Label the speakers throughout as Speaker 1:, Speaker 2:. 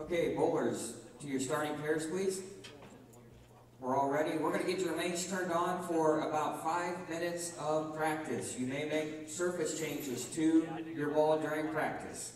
Speaker 1: Okay, bowlers, to your starting pairs, please. We're all ready. We're going to get your lanes turned on for about 5 minutes of practice. You may make surface changes to your ball during practice.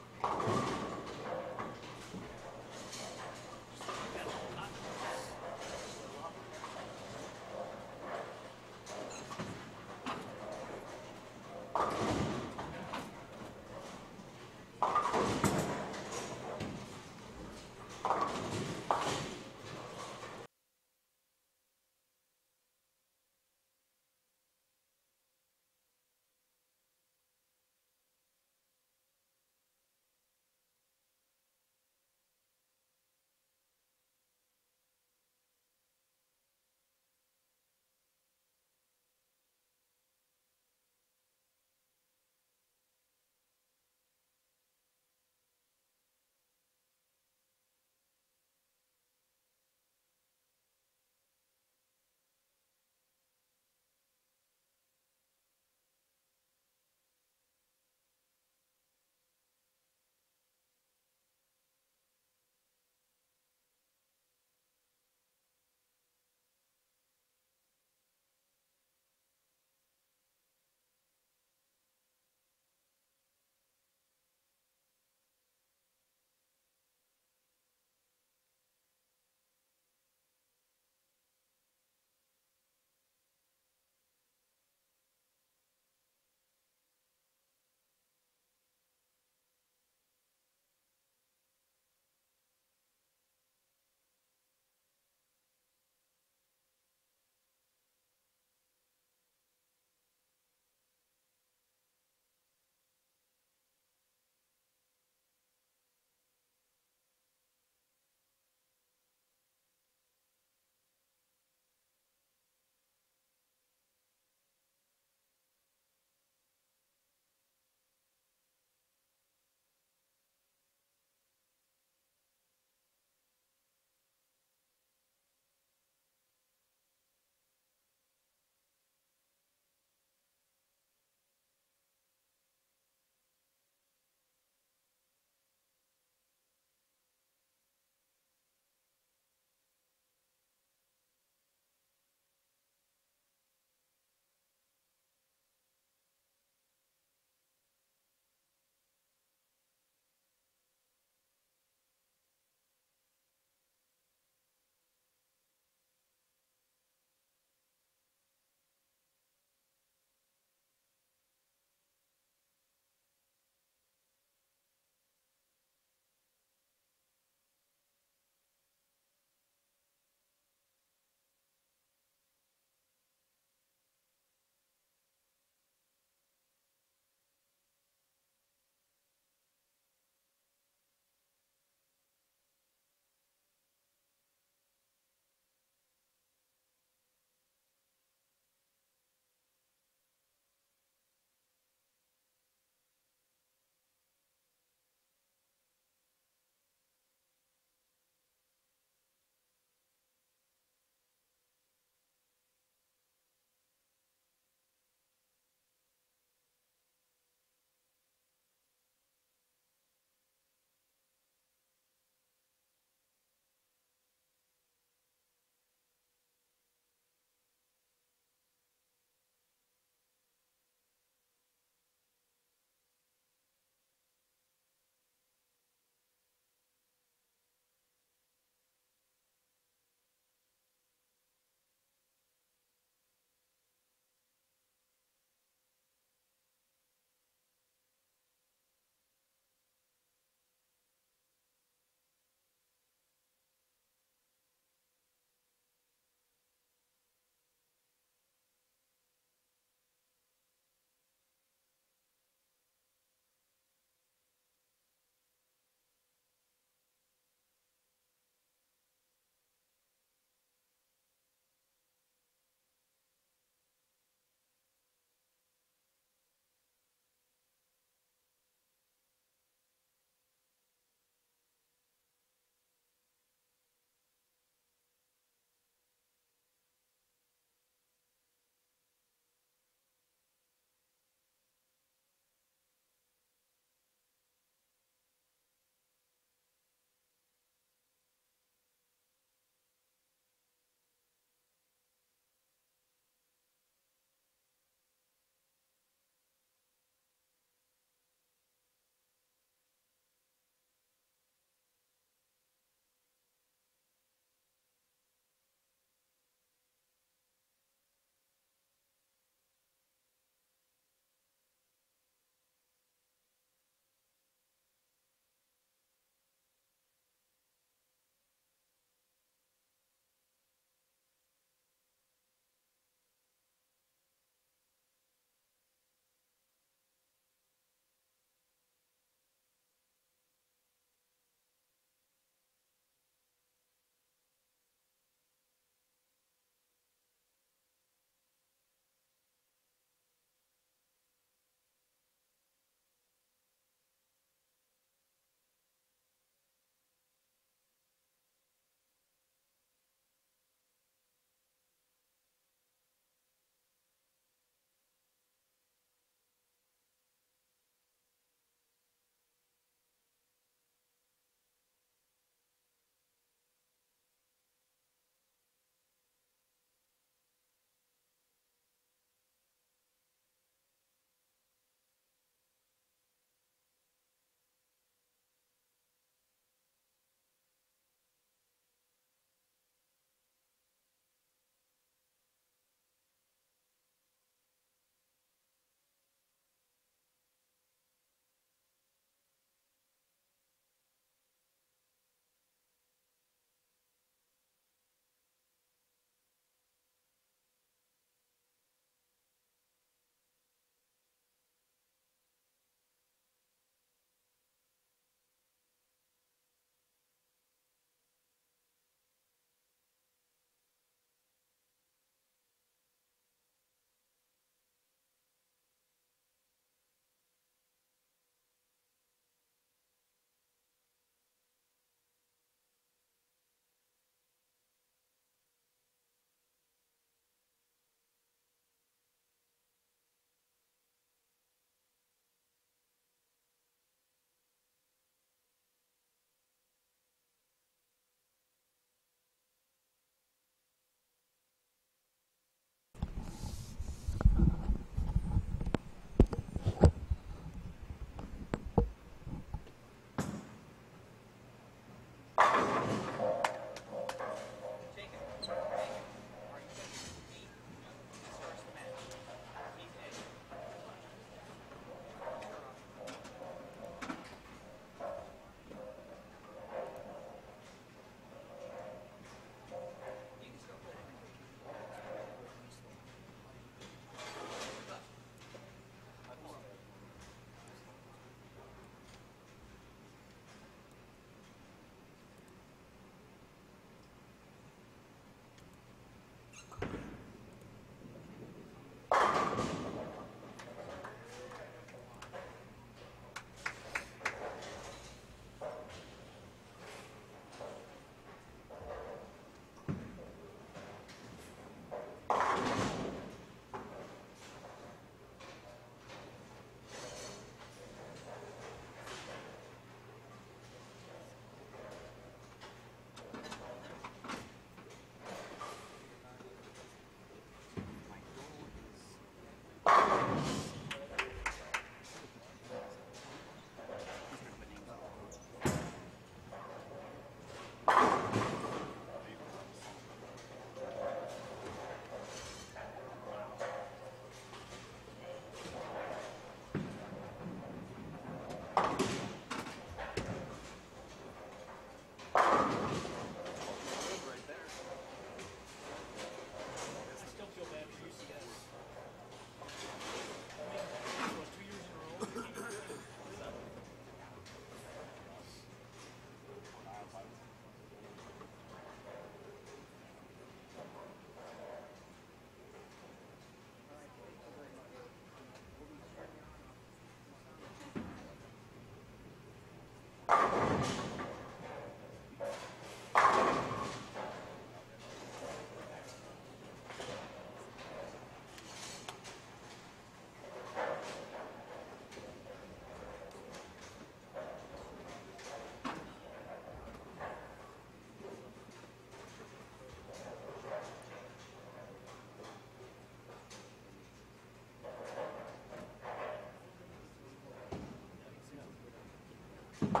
Speaker 1: All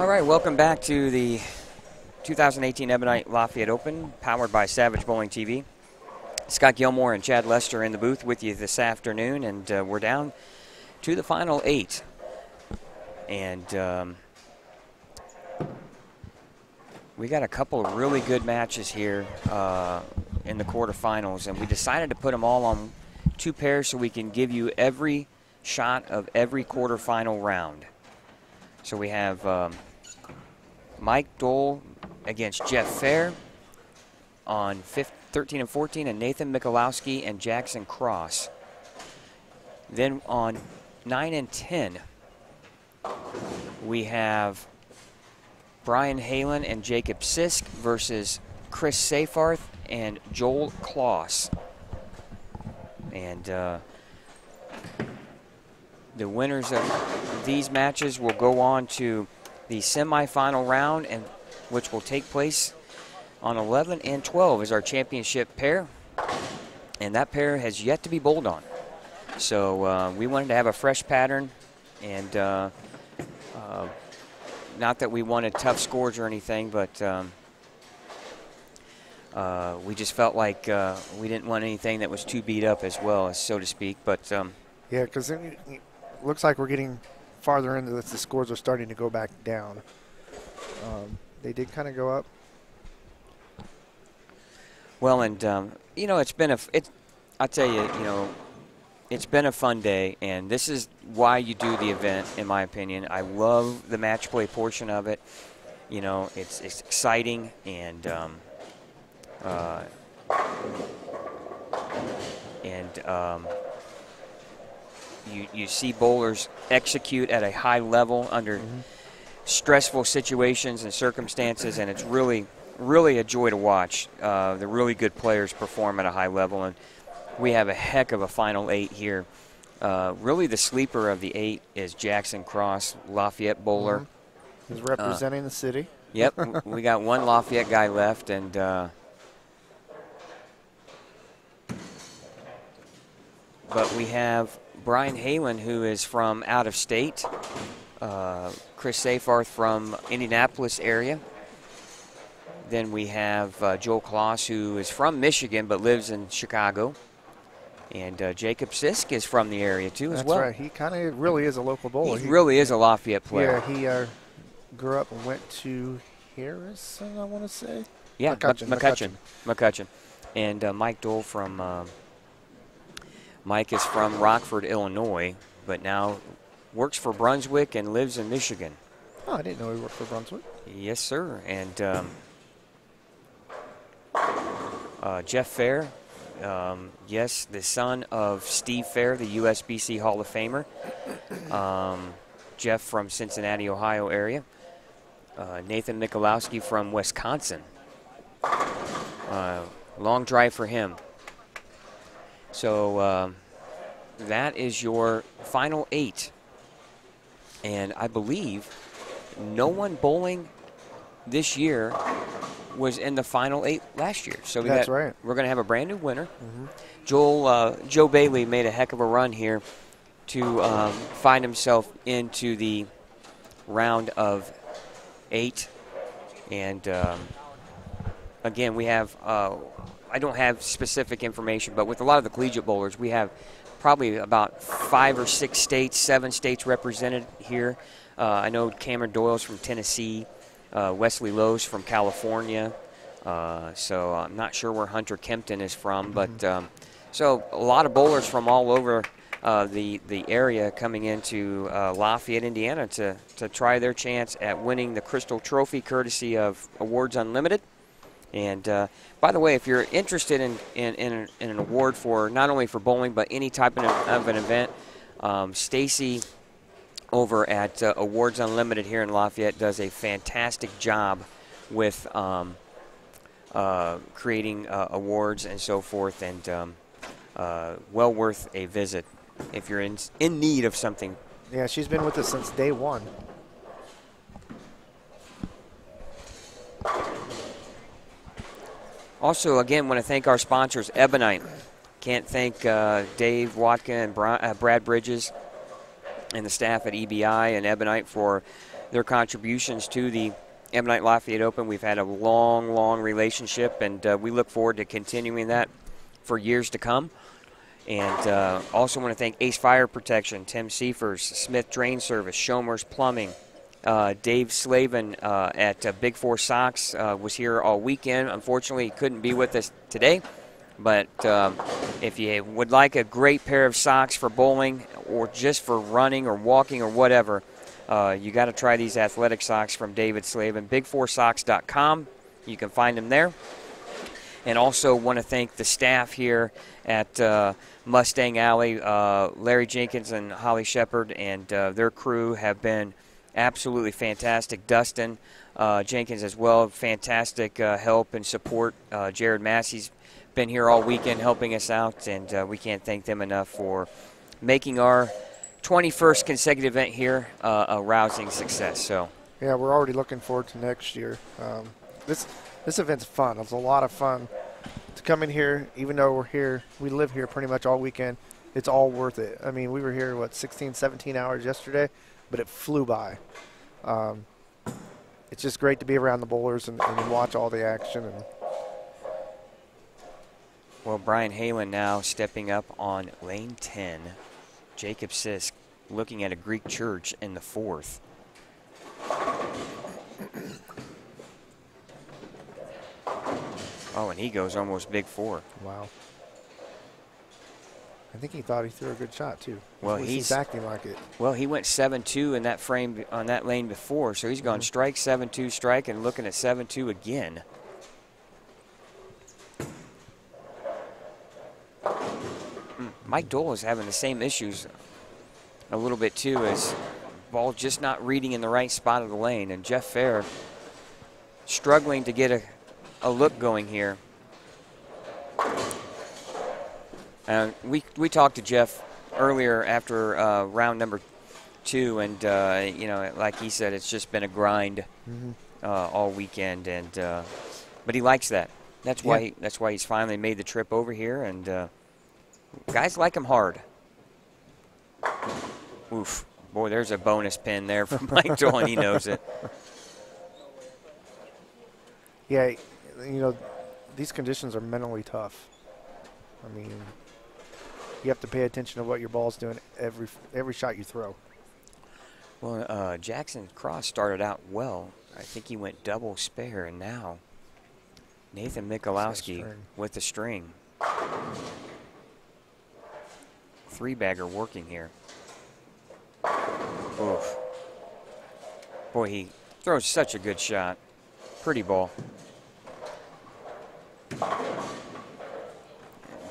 Speaker 1: right, welcome back to the 2018 Ebonite Lafayette Open, powered by Savage Bowling TV. Scott Gilmore and Chad Lester in the booth with you this afternoon, and we're down to the final 8. And we got a couple of really good matches here in the quarterfinals, and we decided to put them all on 2 pairs so we can give you every shot of every quarterfinal round. So we have Mike Dole against Jeff Fair on 13 and 14, and Nathan Michalowski and Jackson Cross. Then on 9 and 10, we have Brian Halen and Jacob Sisk versus Chris Seyfarth and Joel Kloss. And the winners of these matches will go on to the semifinal round, and which will take place on 11 and 12 as our championship pair. And that pair has yet to be bowled on. So we wanted to have a fresh pattern, and not that we wanted tough scores or anything, but we just felt like we didn't want anything that was too beat up as well, so to speak. But
Speaker 2: yeah, because it looks like we're getting farther into this. The scores are starting to go back down. They did kind of go up.
Speaker 1: Well, and you know, it's been I'll tell you, you know, it's been a fun day, and this is why you do the event, in my opinion. I love the match play portion of it. You know, it's exciting, and you see bowlers execute at a high level under stressful situations and circumstances, and it's really a joy to watch the really good players perform at a high level. And we have a heck of a final 8 here. Really the sleeper of the 8 is Jackson Cross, Lafayette bowler.
Speaker 2: He's representing the city.
Speaker 1: Yep, we got one Lafayette guy left, and but we have Brian Halen, who is from out of state, Chris Seyfarth from Indianapolis area. Then we have Joel Kloss, who is from Michigan but lives in Chicago. And Jacob Sisk is from the area, too, as well.
Speaker 2: That's right. He kind of really is a local bowler.
Speaker 1: He really is a Lafayette player.
Speaker 2: Yeah, he grew up and went to Harrison, I want to say.
Speaker 1: Yeah, McCutcheon. And Mike Dole from Mike is from Rockford, Illinois, but now works for Brunswick and lives in Michigan.
Speaker 2: Oh, I didn't know he worked for Brunswick.
Speaker 1: Yes, sir. And Jeff Fair, yes, the son of Steve Fair, the USBC Hall of Famer. Jeff from Cincinnati, Ohio area. Nathan Michalowski from Wisconsin. Long drive for him. So that is your final 8. And I believe no one bowling this year was in the final 8 last year. So
Speaker 2: that's right.
Speaker 1: We're going to have a brand new winner. Joe Bailey made a heck of a run here to find himself into the round of 8. And again, we have I don't have specific information, but with a lot of the collegiate bowlers, we have probably about 5 or 6 states, 7 states represented here. I know Cameron Doyle's from Tennessee, Wesley Lowe's from California, so I'm not sure where Hunter Kempton is from, but so a lot of bowlers from all over the area coming into Lafayette, Indiana to try their chance at winning the Crystal Trophy courtesy of Awards Unlimited. And by the way, if you're interested in an award for not only for bowling but any type of an event, Stacy over at Awards Unlimited here in Lafayette does a fantastic job with
Speaker 3: creating awards and so forth, and well worth a visit if you're in need of something.
Speaker 2: Yeah, she's been with us since day one.
Speaker 3: Also, again, want to thank our sponsors, Ebonite. Can't thank Dave Watka and Brad Bridges and the staff at EBI and Ebonite for their contributions to the Ebonite Lafayette Open. We've had a long, long relationship, and we look forward to continuing that for years to come. And also want to thank Ace Fire Protection, Tim Seifers, Smith Drain Service, Schomer's Plumbing, Dave Slavin at Big Four Socks was here all weekend. Unfortunately, he couldn't be with us today. But if you would like a great pair of socks for bowling or just for running or walking or whatever, you got to try these athletic socks from David Slavin. Big4socks.com. You can find them there. And also want to thank the staff here at Mustang Alley, Larry Jenkins and Holly Shepard, and their crew have been absolutely fantastic. Dustin Jenkins as well, fantastic help and support. Jared Massey's been here all weekend helping us out, and we can't thank them enough for making our 21st consecutive event here a rousing success. So
Speaker 2: yeah, we're already looking forward to next year. This event's fun. It's a lot of fun to come in here, even though we're here. We live here pretty much all weekend. It's all worth it. I mean, we were here, 16, 17 hours yesterday, but it flew by. It's just great to be around the bowlers and watch all the action.
Speaker 3: Well, Brian Halen now stepping up on lane 10. Jacob Sisk looking at a Greek church in the fourth. Oh, and he goes almost big four.
Speaker 2: Wow. I think he thought he threw a good shot, too.
Speaker 3: Well,
Speaker 2: he's acting like it.
Speaker 3: Well, he went 7-2 in that frame on that lane before, so he's gone strike, 7-2 strike, and looking at 7-2 again. Mike Dole is having the same issues a little bit, too, as ball just not reading in the right spot of the lane, and Jeff Fair struggling to get a look going here. We talked to Jeff earlier after round number 2, and you know, like he said, it's just been a grind all weekend, and but he likes that. That's why that's why he's finally made the trip over here, and guys like him hard. Oof, boy, there's a bonus pin there from Mike Dole, and he knows it.
Speaker 2: Yeah, you know, these conditions are mentally tough. I mean, you have to pay attention to what your ball's doing every shot you throw.
Speaker 3: Well, Jackson Cross started out well. I think he went double spare, and now Nathan Mikulowski with the string. Three-bagger working here. Oof. Boy, he throws such a good shot. Pretty ball.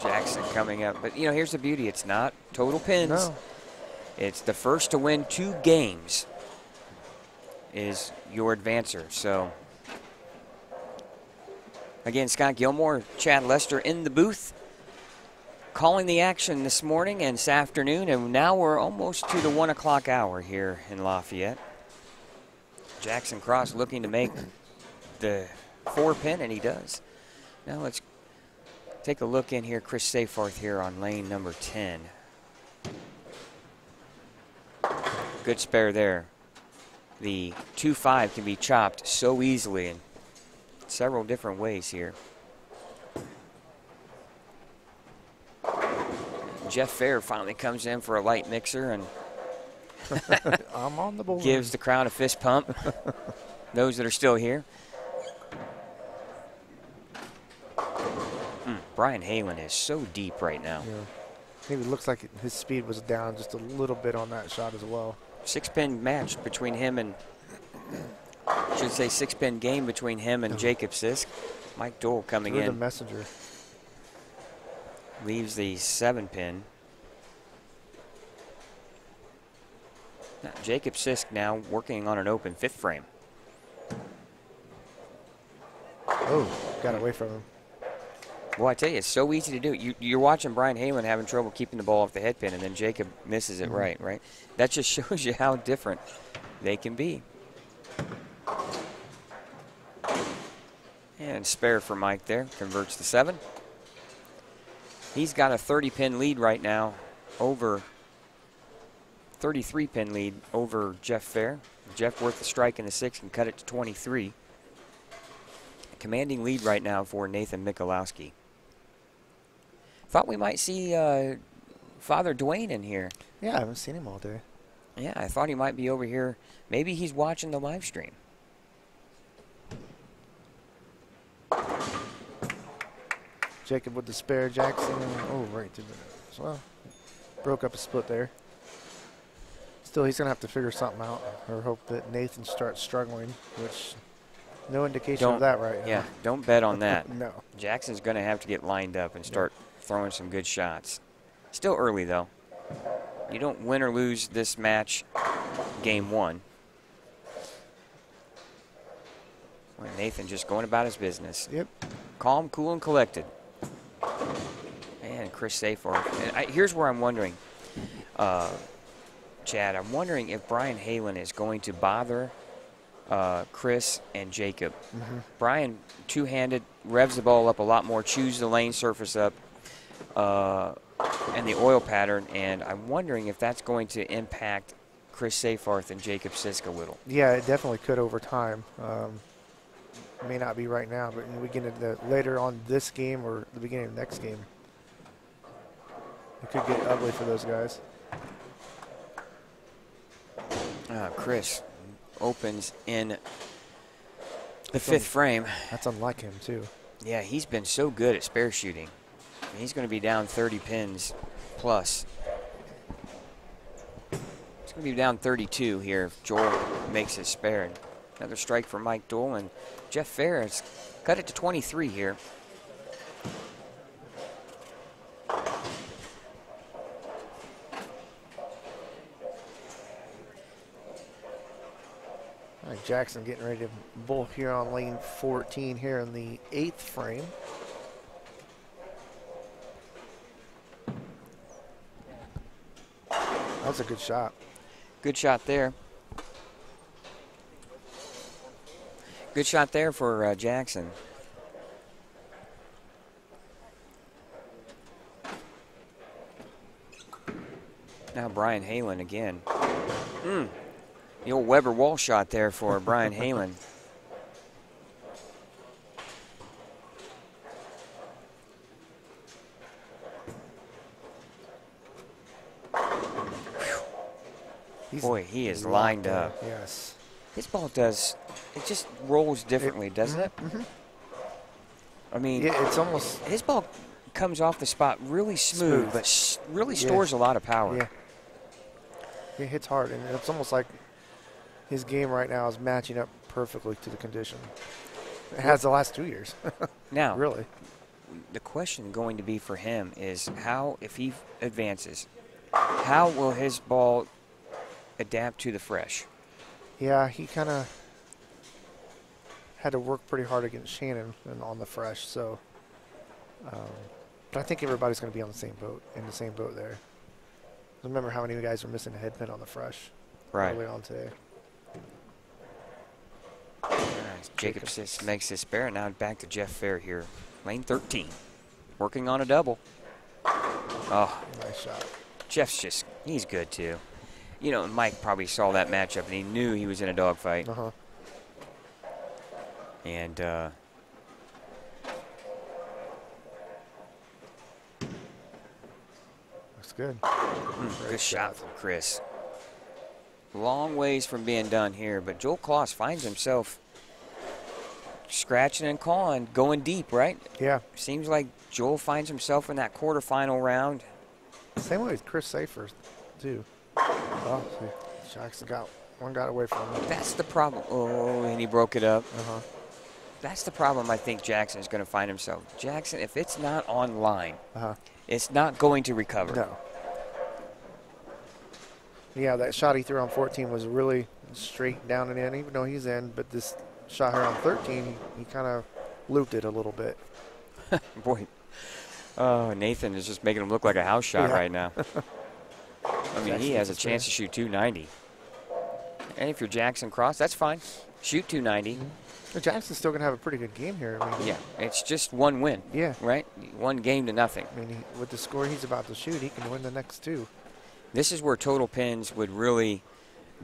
Speaker 3: Jackson coming up. But, you know, here's the beauty. It's not total pins.
Speaker 2: No.
Speaker 3: It's the first to win 2 games is your advancer. So, again, Scott Gilmore, Chad Lester in the booth, calling the action this morning and this afternoon. And now we're almost to the 1 o'clock hour here in Lafayette. Jackson Cross looking to make the 4-pin, and he does. Now let's take a look in here. Chris Seyfarth here on lane number 10. Good spare there. The 2-5 can be chopped so easily in several different ways here. Jeff Fair finally comes in for a light mixer and
Speaker 2: I'm on the board.
Speaker 3: Gives the crowd a fist pump. Those that are still here. Brian Halen is so deep right now.
Speaker 2: Yeah. I think it looks like his speed was down just a little bit on that shot as well.
Speaker 3: 6-pin match between him and, I should say 6-pin game between him and Jacob Sisk. Mike Dole coming in.
Speaker 2: The messenger.
Speaker 3: Leaves the 7-pin. Now, Jacob Sisk now working on an open 5th frame.
Speaker 2: Oh, got away from him.
Speaker 3: Well, I tell you, it's so easy to do. You're watching Brian Halen having trouble keeping the ball off the head pin, and then Jacob misses it right? That just shows you how different they can be. And spare for Mike there, converts to 7. He's got a 30-pin lead right now over 33-pin lead over Jeff Fair. Jeff worth the strike in the 6 and cut it to 23. A commanding lead right now for Nathan Michalowski. Thought we might see Father Dwayne in here.
Speaker 2: Yeah, I haven't seen him all day.
Speaker 3: Yeah, I thought he might be over here. Maybe he's watching the live stream.
Speaker 2: Jacob with the spare, Jackson. Oh, right to the as well. Broke up a split there. Still, he's going to have to figure something out or hope that Nathan starts struggling, which no indication of that right now.
Speaker 3: Yeah, don't bet on that.
Speaker 2: No.
Speaker 3: Jackson's going to have to get lined up and start throwing some good shots. Still early, though. You don't win or lose this match game 1. Well, Nathan just going about his business.
Speaker 2: Yep.
Speaker 3: Calm, cool, and collected. And Chris Seyfarth. And here's where I'm wondering, Chad, I'm wondering if Brian Halen is going to bother Chris and Jacob. Brian, two-handed, revs the ball up a lot more, chews the lane surface up, and the oil pattern, and I'm wondering if that's going to impact Chris Seyfarth and Jacob Sisk a little.
Speaker 2: Yeah, it definitely could over time. May not be right now, but we get into later on this game or the beginning of the next game. It could get ugly for those guys.
Speaker 3: Chris opens in the 5th frame.
Speaker 2: That's unlike him, too.
Speaker 3: Yeah, he's been so good at spare shooting. He's going to be down 30 pins plus. He's going to be down 32 here if Joel makes his spare. Another strike for Mike Dole, and Jeff Fair has cut it to 23 here.
Speaker 2: All right, Jackson getting ready to bowl here on lane 14 here in the 8th frame. That's a good shot.
Speaker 3: Good shot there. Good shot there for Jackson. Now Brian Halen again. The old Weber wall shot there for Brian Halen. Boy, he is lined up.
Speaker 2: Yes.
Speaker 3: His ball does, it just rolls differently, doesn't it? I mean,
Speaker 2: yeah, it's almost,
Speaker 3: his ball comes off the spot really smooth. But really stores a lot of power.
Speaker 2: Yeah. It hits hard, and it's almost like his game right now is matching up perfectly to the condition. It has the last 2 years.
Speaker 3: Now,
Speaker 2: really,
Speaker 3: the question going to be for him is how, if he advances, how will his ball adapt to the fresh?
Speaker 2: yeah, he kind of had to work pretty hard against Shannon and on the fresh. So, but I think everybody's going to be on the same boat, in the same boat there. Remember how many guys were missing a head pin on the fresh early on today.
Speaker 3: Jacob Sisk makes his spare. Now back to Jeff Fair here. Lane 13. Working on a double. Oh.
Speaker 2: Nice shot.
Speaker 3: Jeff's just, he's good too. You know, Mike probably saw that matchup and he knew he was in a dogfight. And
Speaker 2: looks good.
Speaker 3: Good shot from Chris. Long ways from being done here, but Joel Kloss finds himself scratching and clawing, going deep, right?
Speaker 2: Yeah.
Speaker 3: Seems like Joel finds himself in that quarterfinal round.
Speaker 2: Same way with Chris Seyfarth, too. Oh, see, Jackson got away from him.
Speaker 3: That's the problem. Oh, and he broke it up. That's the problem I think Jackson is going to find himself. Jackson, if it's not online, it's not going to recover.
Speaker 2: No. Yeah, that shot he threw on 14 was really straight down and in, even though he's in. But this shot here on 13, he kind of looped it a little bit.
Speaker 3: Boy, Nathan is just making him look like a house shot right now. I mean, he has a chance to shoot 290. And if you're Jackson Cross, that's fine. Shoot 290.
Speaker 2: But Jackson's still going to have a pretty good game here. I mean,
Speaker 3: Yeah, it's just one win.
Speaker 2: Yeah.
Speaker 3: Right? 1 game to nothing.
Speaker 2: I mean, with the score he's about to shoot, he can win the next 2.
Speaker 3: This is where total pins would really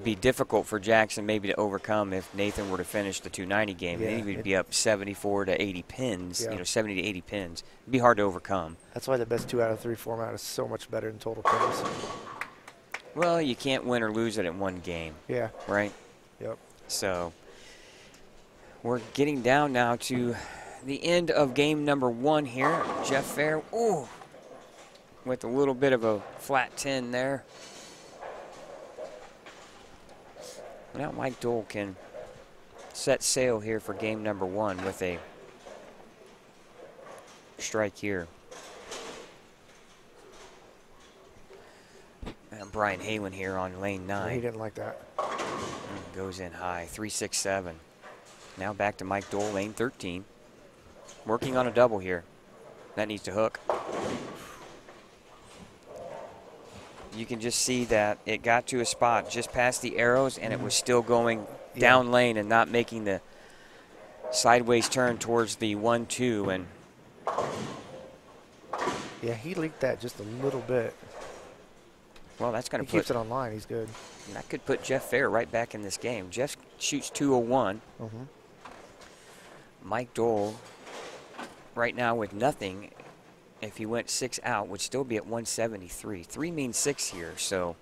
Speaker 3: be difficult for Jackson maybe to overcome if Nathan were to finish the 290 game.
Speaker 2: Yeah,
Speaker 3: Then he would be up 74 to 80 pins,
Speaker 2: Yeah.
Speaker 3: 70 to 80 pins. It'd be hard to overcome.
Speaker 2: That's why the best 2 out of 3 format is so much better than total pins.
Speaker 3: Well, you can't win or lose it in 1 game,
Speaker 2: Yeah.
Speaker 3: right?
Speaker 2: Yep.
Speaker 3: So we're getting down now to the end of game number 1 here. Jeff Fair, ooh, with a little bit of a flat 10 there. Now Mike Dole can set sail here for game number 1 with a strike here. And Brian Halen here on lane 9.
Speaker 2: He didn't like that.
Speaker 3: Goes in high, 3-6-7. Now back to Mike Dole, lane 13. Working on a double here. That needs to hook. You can just see that it got to a spot just past the arrows and it was still going down lane and not making the sideways turn towards the 1-2. And
Speaker 2: Yeah, he leaked that just a little bit.
Speaker 3: well, that's going
Speaker 2: He
Speaker 3: to put
Speaker 2: keeps it on line. He's good.
Speaker 3: that could put Jeff Fair right back in this game. Jeff shoots 201. Mike Dole right now with nothing. If he went 6 out, would still be at 173. 3 means 6 here, so.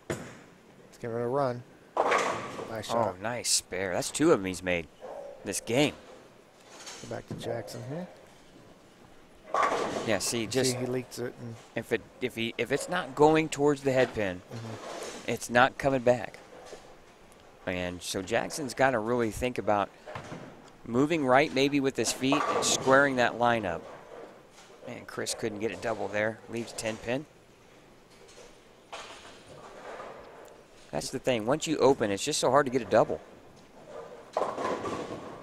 Speaker 2: Let's give it a run. Nice shot.
Speaker 3: Oh, nice spare. That's 2 of them he's made this game.
Speaker 2: Go back to Jackson here.
Speaker 3: Yeah, see, just
Speaker 2: See, he leaks it. And
Speaker 3: if it's not going towards the head pin, it's not coming back. And so Jackson's got to really think about moving right maybe with his feet and squaring that line up. And Chris couldn't get it double there. Leaves 10 pin. That's the thing. Once you open, it's just so hard to get a double.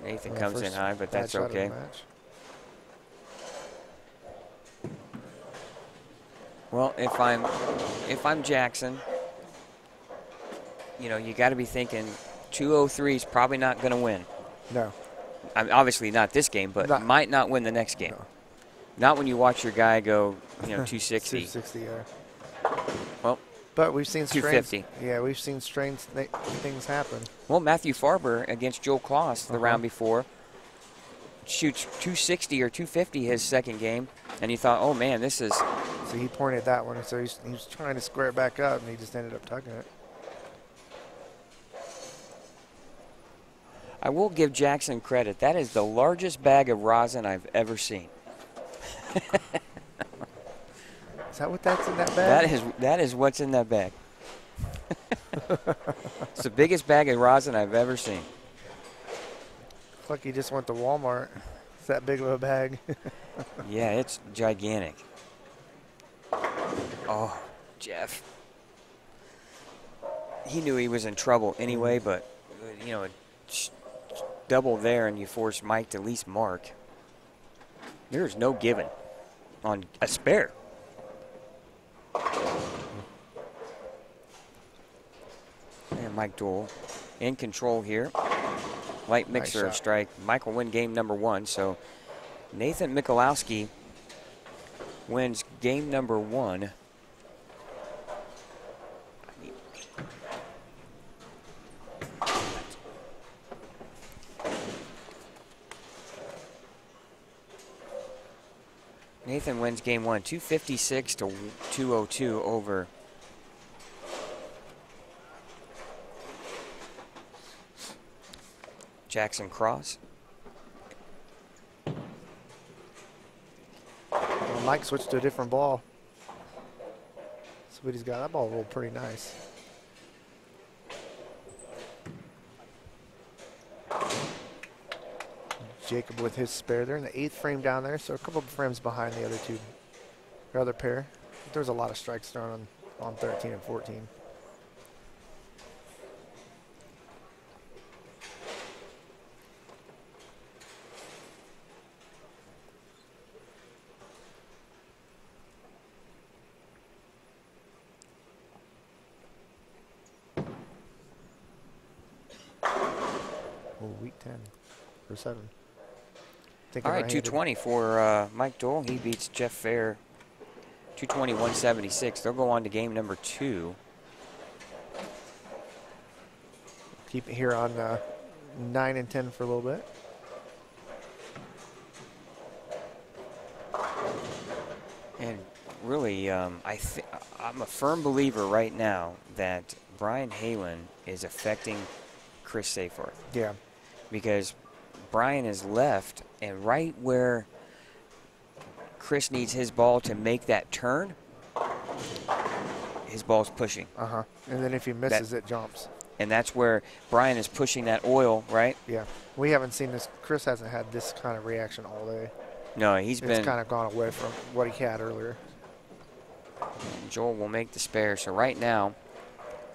Speaker 3: Nathan comes in high, but that's okay. Well, if I'm Jackson, you got to be thinking 203 is probably not going to win.
Speaker 2: No.
Speaker 3: I mean, obviously not this game, but might not win the next game.
Speaker 2: No.
Speaker 3: Not when you watch your guy go, 260.
Speaker 2: 260, yeah.
Speaker 3: Well,
Speaker 2: but we've seen
Speaker 3: 250.
Speaker 2: Yeah, we've seen strange things happen.
Speaker 3: Well, Matthew Farber against Joel Kloss the round before shoots 260 or 250 his second game, and you thought, oh man, this is.
Speaker 2: So he pointed that one, and so he was trying to square it back up, and he just ended up tugging it.
Speaker 3: I will give Jackson credit. That is the largest bag of rosin I've ever seen.
Speaker 2: Is that what that's in that bag?
Speaker 3: That is what's in that bag. It's the biggest bag of rosin I've ever seen.
Speaker 2: Looks like he just went to Walmart. It's that big of a bag.
Speaker 3: Yeah, it's gigantic. Oh, Jeff. He knew he was in trouble anyway, but, double there and you force Mike to at least mark. There's no giving on a spare. And Mike Dole in control here. Light mixer
Speaker 2: Nice
Speaker 3: strike. Mike will win game number 1. So Nathan Michalowski wins game number 1. Nathan wins game 1, 256 to 202 over Jackson Cross.
Speaker 2: Well, Mike switched to a different ball. So what he's got, that ball rolled pretty nice. Jacob with his spare there in the 8th frame down there, so a couple of frames behind the other pair. But there's a lot of strikes thrown on 13 and 14. week 10 or 7.
Speaker 3: All right, 220 for Mike Dole. He beats Jeff Fair 220-176. They'll go on to game number 2.
Speaker 2: Keep it here on 9 and 10 for a little bit.
Speaker 3: And really, I'm a firm believer right now that Brian Halen is affecting Chris Seyfarth.
Speaker 2: Yeah.
Speaker 3: Because Brian is left, and right where Chris needs his ball to make that turn, his ball's pushing.
Speaker 2: Uh-huh. And then if he misses, it jumps.
Speaker 3: And that's where Brian is pushing that oil, right?
Speaker 2: Yeah. We haven't seen this. Chris hasn't had this kind of reaction all day.
Speaker 3: No, it's
Speaker 2: kind of gone away from what he had earlier.
Speaker 3: And Joel will make the spare. So right now,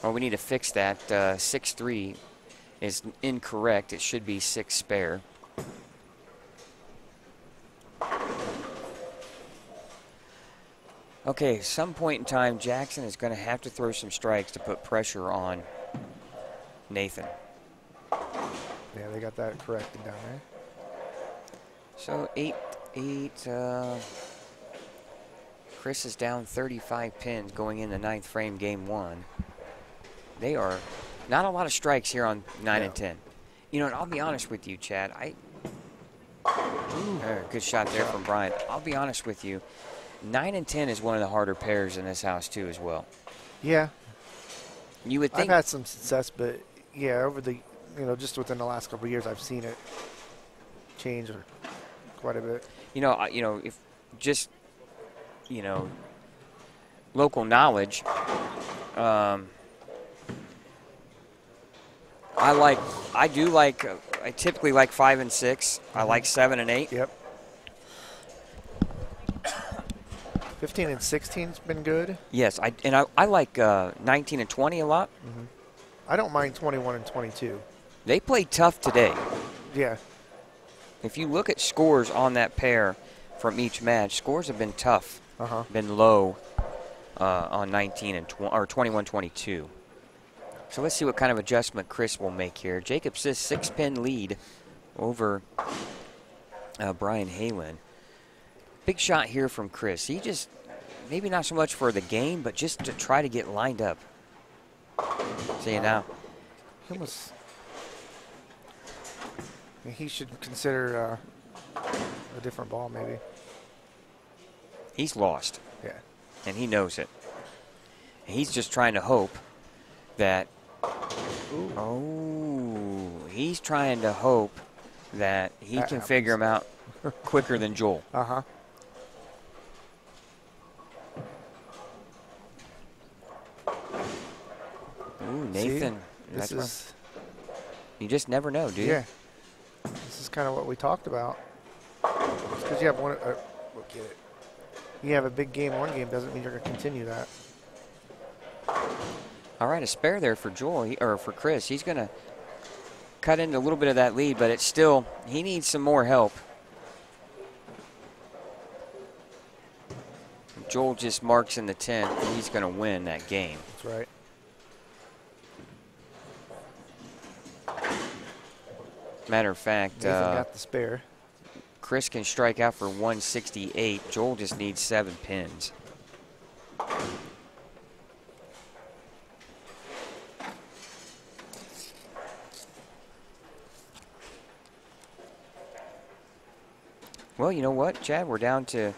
Speaker 3: we need to fix that. 6-3 is incorrect. It should be 6 spare. Okay, some point in time, Jackson is going to have to throw some strikes to put pressure on Nathan.
Speaker 2: Yeah, they got that corrected down there.
Speaker 3: So 8. Chris is down 35 pins going into 9th frame, game 1. They are not a lot of strikes here on 9 and 10. You know, and I'll be honest with you, Chad. Good shot there from Brian. I'll be honest with you. 9 and 10 is one of the harder pairs in this house too, as well.
Speaker 2: Yeah.
Speaker 3: You would think
Speaker 2: I've had some success, but yeah, over the just within the last couple of years, I've seen it change quite a bit.
Speaker 3: If just local knowledge. I typically like 5 and 6. I like 7 and 8.
Speaker 2: Yep. 15 and 16's been good.
Speaker 3: Yes, I like 19 and 20 a lot.
Speaker 2: Mm-hmm. I don't mind 21 and 22.
Speaker 3: They played tough today.
Speaker 2: Yeah.
Speaker 3: If you look at scores on that pair from each match, scores have been tough, been low on 19 and 20 or 21-22. So let's see what kind of adjustment Chris will make here. Jacob says 6-pin lead over Brian Halen. Big shot here from Chris. He just, maybe not so much for the game, but just to try to get lined up. See you now.
Speaker 2: He should consider a different ball, maybe.
Speaker 3: He's lost.
Speaker 2: Yeah.
Speaker 3: And he knows it. He's just trying to hope that.
Speaker 2: Ooh.
Speaker 3: Oh, he's trying to hope that he can
Speaker 2: happens.
Speaker 3: figure him out quicker than Joel.
Speaker 2: Uh-huh.
Speaker 3: Ooh, Nathan.
Speaker 2: See,
Speaker 3: you just never know, do you?
Speaker 2: Yeah. This is kind of what we talked about. Because you have one. Look at it. You have a big game, one game doesn't mean you're going to continue that.
Speaker 3: All right, a spare there for Joel, or for Chris. He's going to cut into a little bit of that lead, but it's still, he needs some more help. Joel just marks in the 10th. He's going to win that game.
Speaker 2: That's right.
Speaker 3: Matter of fact,
Speaker 2: Nathan got the spare.
Speaker 3: Chris can strike out for 168. Joel just needs 7 pins. Well, you know what, Chad? We're down to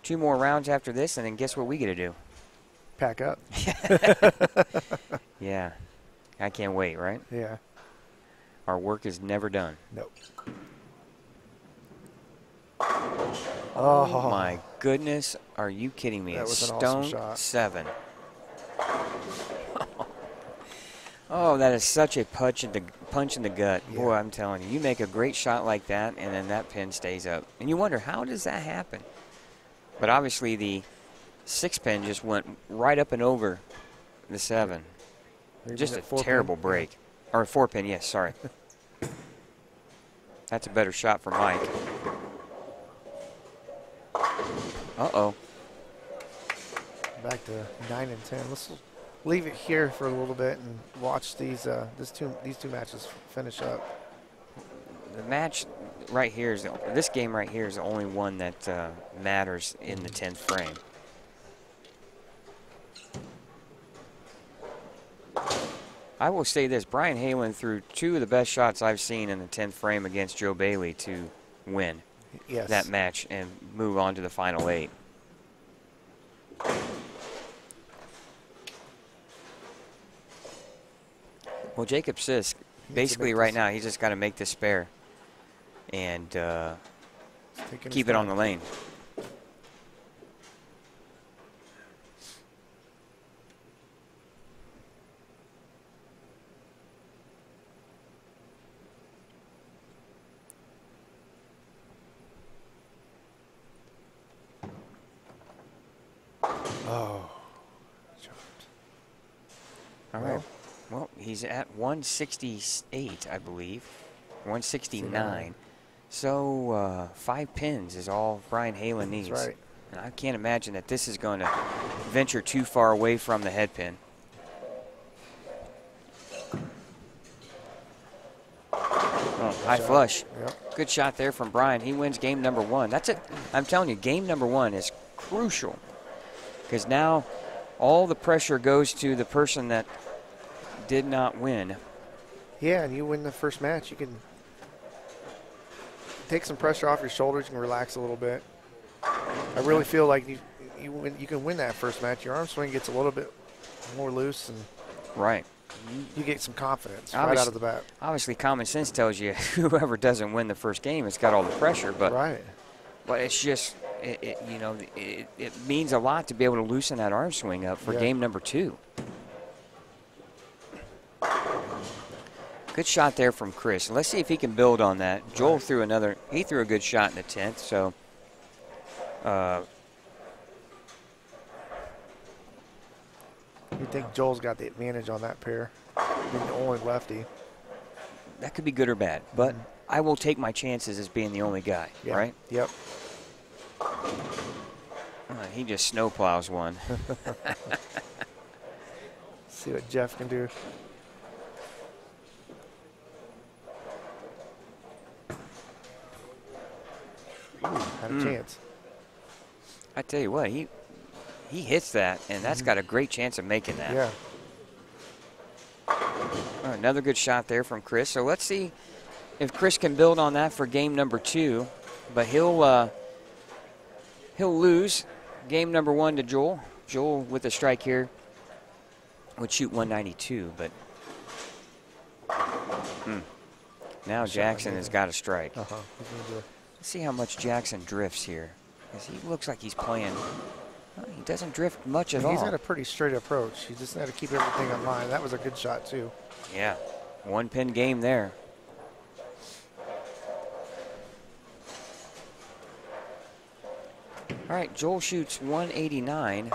Speaker 3: 2 more rounds after this, and then guess what we get to do?
Speaker 2: Pack up.
Speaker 3: Yeah. I can't wait, right?
Speaker 2: Yeah.
Speaker 3: Our work is never done.
Speaker 2: Nope.
Speaker 3: Oh my goodness. Are you kidding me?
Speaker 2: That
Speaker 3: It's
Speaker 2: was an
Speaker 3: stone
Speaker 2: awesome shot.
Speaker 3: 7. Oh, that is such a punch in the gut.
Speaker 2: Yeah.
Speaker 3: Boy, I'm telling you, you make a great shot like that, and then that pin stays up. And you wonder, how does that happen? But obviously the 6-pin just went right up and over the 7. Just a terrible break. Or a 4-pin, yes, sorry. That's a better shot for Mike. Uh-oh.
Speaker 2: Back to 9 and 10. Let's leave it here for a little bit and watch these these two matches finish up.
Speaker 3: the match right here is this game right here is the only one that matters in the 10th frame. I will say this: Brian Halen threw 2 of the best shots I've seen in the 10th frame against Joe Bailey to win that match and move on to the final 8. Well, Jacob Sisk, basically right now, he's just got to make this spare and keep it on the lane.
Speaker 2: Oh.
Speaker 3: All right. Well, he's at 168, I believe. 169. So 5 pins is all Brian Halen needs.
Speaker 2: That's right.
Speaker 3: And I can't imagine that this is going to venture too far away from the head pin. Oh, high flush.
Speaker 2: Yep.
Speaker 3: Good shot there from Brian. He wins game number 1. That's it. I'm telling you, game number 1 is crucial because now all the pressure goes to the person that did not win.
Speaker 2: Yeah, and you win the first match, you can take some pressure off your shoulders. You can relax a little bit. I really feel like you can win that first match. Your arm swing gets a little bit more loose, and
Speaker 3: right,
Speaker 2: you get some confidence right out of the bat.
Speaker 3: Obviously, common sense tells you whoever doesn't win the first game has got all the pressure, but but it's just it means a lot to be able to loosen that arm swing up for game number 2. Good shot there from Chris. Let's see if he can build on that. Joel threw a good shot in the 10th, so
Speaker 2: you think Joel's got the advantage on that pair, being the only lefty.
Speaker 3: That could be good or bad, but I will take my chances as being the only guy, right?
Speaker 2: Yep.
Speaker 3: He just snowplows one.
Speaker 2: See what Jeff can do. Had a chance.
Speaker 3: I tell you what, he hits that, and that's got a great chance of making that.
Speaker 2: Yeah.
Speaker 3: Another good shot there from Chris. So let's see if Chris can build on that for game number 2. But he'll lose game number 1 to Joel. Joel with a strike here would shoot 192, but now Jackson has got a strike. Let's see how much Jackson drifts here, because he looks like he's playing. He doesn't drift much at all.
Speaker 2: He's got a pretty straight approach. He just had to keep everything in line. That was a good shot, too.
Speaker 3: Yeah, 1-pin game there. All right, Joel shoots 189,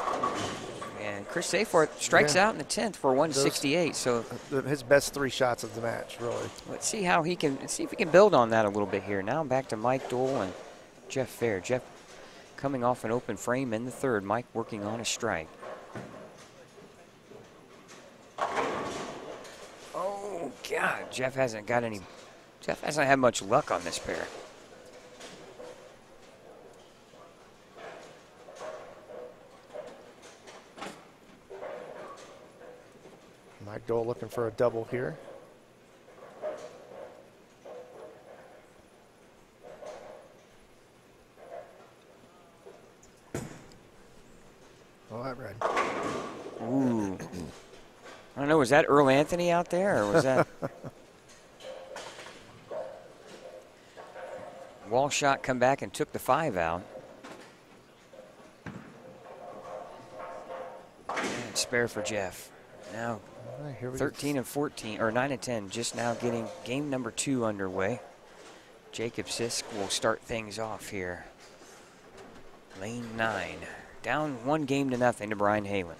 Speaker 3: and Chris Seyfarth strikes out in the 10th for 168. So
Speaker 2: his best 3 shots of the match, really.
Speaker 3: Let's see how he can. Let's see if he can build on that a little bit here. Now back to Mike Dole and Jeff Fair. Jeff coming off an open frame in the 3rd. Mike working on a strike. Oh God, Jeff hasn't had much luck on this pair.
Speaker 2: Mike Dole looking for a double here. Oh, that red.
Speaker 3: Ooh. I don't know, was that Earl Anthony out there, or was that? Wall shot come back and took the 5 out. And spare for Jeff. Now 13 and 14, or 9 and 10, just now getting game number 2 underway. Jacob Sisk will start things off here. Lane 9, down 1-0 to Brian Halen.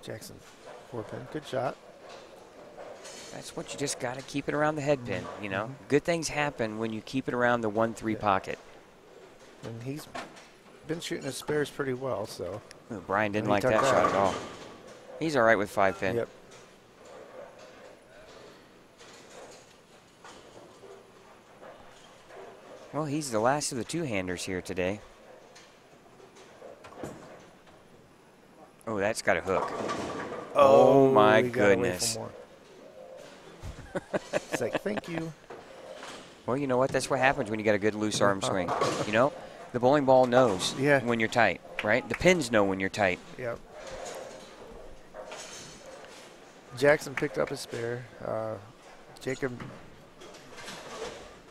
Speaker 2: Jackson, 4-pin, good shot.
Speaker 3: That's what you just got to keep it around the head pin, you know. Good things happen when you keep it around the 1-3 pocket.
Speaker 2: And he's been shooting his spares pretty well, so.
Speaker 3: Ooh, Brian didn't
Speaker 2: He
Speaker 3: like
Speaker 2: took
Speaker 3: that
Speaker 2: that.
Speaker 3: shot at all. He's all right with 5-pin.
Speaker 2: Yep.
Speaker 3: Well, he's the last of the two-handers here today. Oh, that's got a hook. Oh my
Speaker 2: we gotta wait
Speaker 3: goodness.
Speaker 2: for more. It's like, thank you.
Speaker 3: Well, you know what? That's what happens when you got a good loose arm swing. You know, the bowling ball knows
Speaker 2: Yeah.
Speaker 3: when you're tight, right? The pins know when you're tight.
Speaker 2: Yep. Jackson picked up his spare. Jacob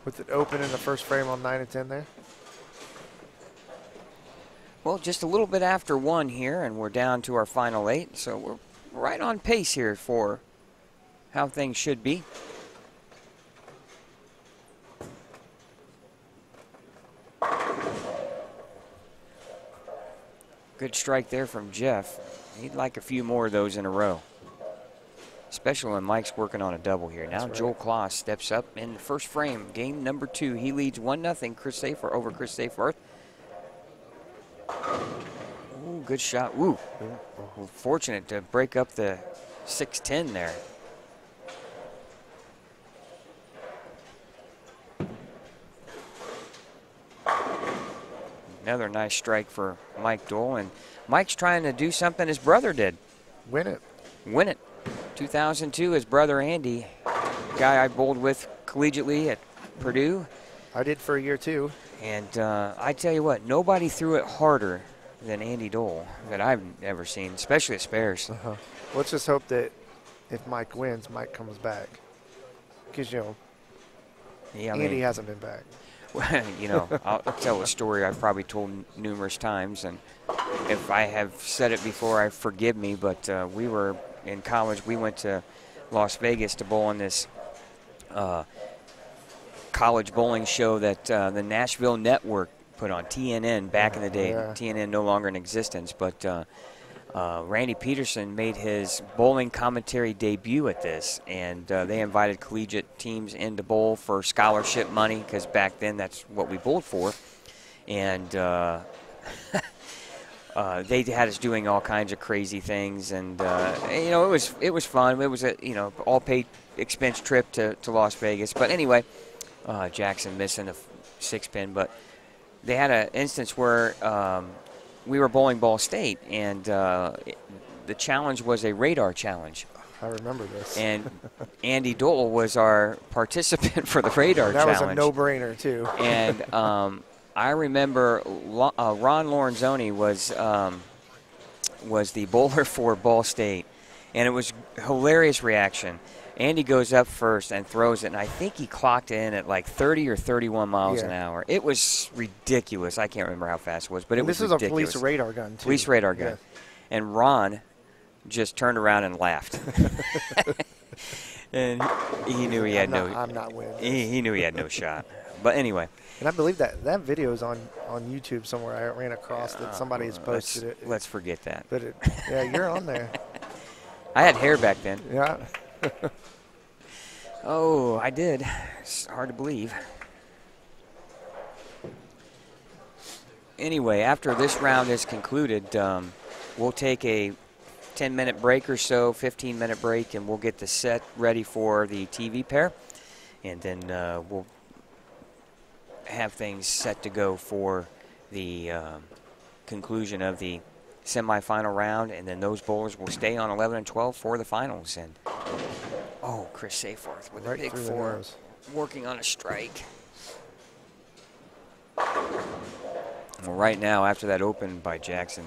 Speaker 2: with it open in the first frame on 9 and 10 there.
Speaker 3: Well, just a little bit after 1 here, and we're down to our final 8. So we're right on pace here for how things should be. Good strike there from Jeff. He'd like a few more of those in a row, especially when Mike's working on a double here. Now
Speaker 2: right.
Speaker 3: Joel Kloss steps up in the first frame, game number 2. He leads 1-0 Chris Seyfarth over Chris Seyfarth. Ooh, good shot. Ooh, fortunate to break up the 6-10 there. Another nice strike for Mike Dole, and Mike's trying to do something his brother did.
Speaker 2: Win it.
Speaker 3: Win it. 2002, his brother Andy, guy I bowled with collegiately at Purdue.
Speaker 2: I did for a year too.
Speaker 3: And I tell you what, nobody threw it harder than Andy Dole that I've ever seen, especially at spares.
Speaker 2: Let's just hope that if Mike wins, Mike comes back. Because, you know,
Speaker 3: Yeah,
Speaker 2: Andy hasn't been back.
Speaker 3: You know, I'll tell a story I've probably told numerous times, and if I have said it before, I forgive me, but we were in college. We went to Las Vegas to bowl in this college bowling show that the Nashville Network put on, TNN, back in the day.
Speaker 2: Yeah.
Speaker 3: TNN no longer in existence, but Randy Peterson made his bowling commentary debut at this, and they invited collegiate teams in to bowl for scholarship money, because back then that's what we bowled for. And they had us doing all kinds of crazy things, and you know, it was fun. It was a, you know, all paid expense trip to Las Vegas. But anyway, Jackson missing the 6-pin, but they had an instance where we were bowling Ball State, and the challenge was a radar challenge.
Speaker 2: I remember this.
Speaker 3: And Andy Dole was our participant for the radar challenge.
Speaker 2: That was a no-brainer, too.
Speaker 3: And I remember Ron Lorenzoni was the bowler for Ball State, and it was a hilarious reaction. Andy goes up first and throws it, and I think he clocked in at like 30 or 31 miles an hour. It was ridiculous. I can't remember how fast it was, but it was ridiculous.
Speaker 2: This is a police radar gun, too.
Speaker 3: Police radar gun. Yeah. And Ron just turned around and laughed. And he knew he had
Speaker 2: I'm not winning.
Speaker 3: He knew he had no shot. But anyway.
Speaker 2: And I believe that video is on YouTube somewhere. I ran across that somebody has posted it.
Speaker 3: Let's forget that.
Speaker 2: But yeah, you're on there.
Speaker 3: I had hair back then.
Speaker 2: Yeah.
Speaker 3: Oh, I did. It's hard to believe. Anyway, after this round is concluded, we'll take a 10-minute break or so, 15-minute break, and we'll get the set ready for the TV pair. And then we'll have things set to go for the conclusion of the semifinal round, and then those bowlers will stay on 11 and 12 for the finals. And oh, Chris Seyfarth with a big 4, working on a strike. Well, right now, after that open by Jackson,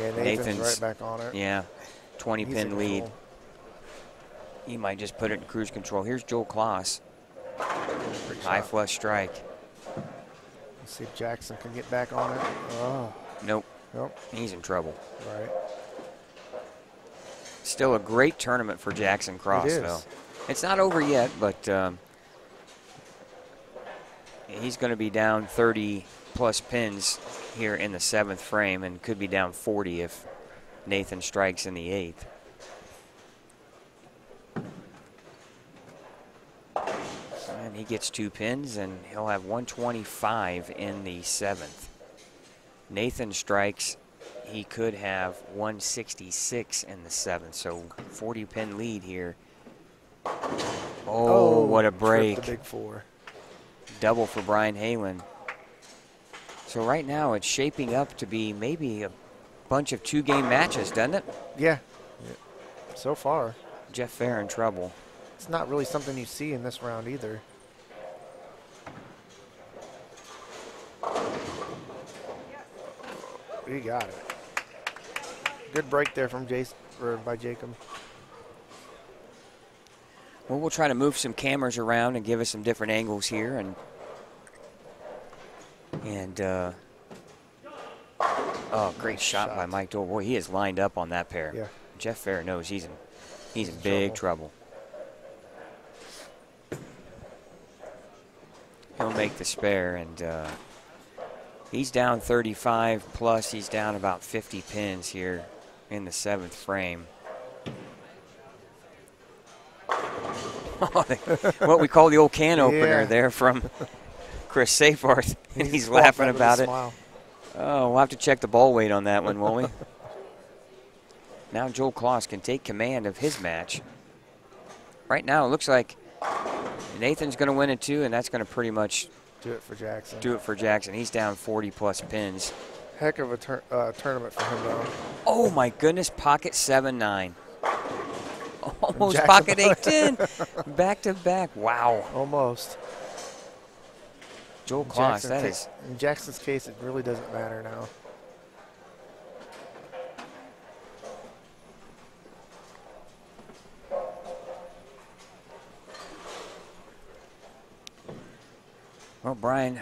Speaker 2: yeah, Nathan's right back on it.
Speaker 3: Yeah, 20-pin lead. He might just put it in cruise control. Here's Joel Kloss. High flush strike.
Speaker 2: Let's see if Jackson can get back on it. Oh.
Speaker 3: Nope. He's in trouble.
Speaker 2: Right.
Speaker 3: Still a great tournament for Jackson Cross, though. It's not over yet, but he's going to be down 30-plus pins here in the 7th frame, and could be down 40 if Nathan strikes in the 8th. And he gets 2 pins, and he'll have 125 in the 7th. Nathan strikes, he could have 166 in the 7th, so 40-pin lead here. Oh, what a break.
Speaker 2: The big 4.
Speaker 3: Double for Brian Halen. So right now it's shaping up to be maybe a bunch of 2-game matches, doesn't it?
Speaker 2: Yeah. So far.
Speaker 3: Jeff Fair in trouble.
Speaker 2: It's not really something you see in this round either. You got it. Good break there from by Jacob.
Speaker 3: Well, we'll try to move some cameras around and give us some different angles here, oh, great shot by Mike Dole. Boy, he is lined up on that pair.
Speaker 2: Yeah.
Speaker 3: Jeff Fair knows he's in big trouble. He'll make the spare, and he's down 35 plus. He's down about 50 pins here in the 7th frame. What we call the old can opener there from Chris Seyfarth, and he's laughing about it. Oh, we'll have to check the ball weight on that one, won't we? Now Joel Kloss can take command of his match. Right now it looks like Nathan's going to win it too, and that's going to pretty much
Speaker 2: do it for Jackson.
Speaker 3: He's down 40-plus pins.
Speaker 2: Heck of a tournament for him, though.
Speaker 3: Oh, my goodness, pocket 7-9. Almost pocket 8-10. Back-to-back. Wow.
Speaker 2: Almost.
Speaker 3: Joel Kloss, that is.
Speaker 2: In Jackson's case, it really doesn't matter now.
Speaker 3: Well, Brian,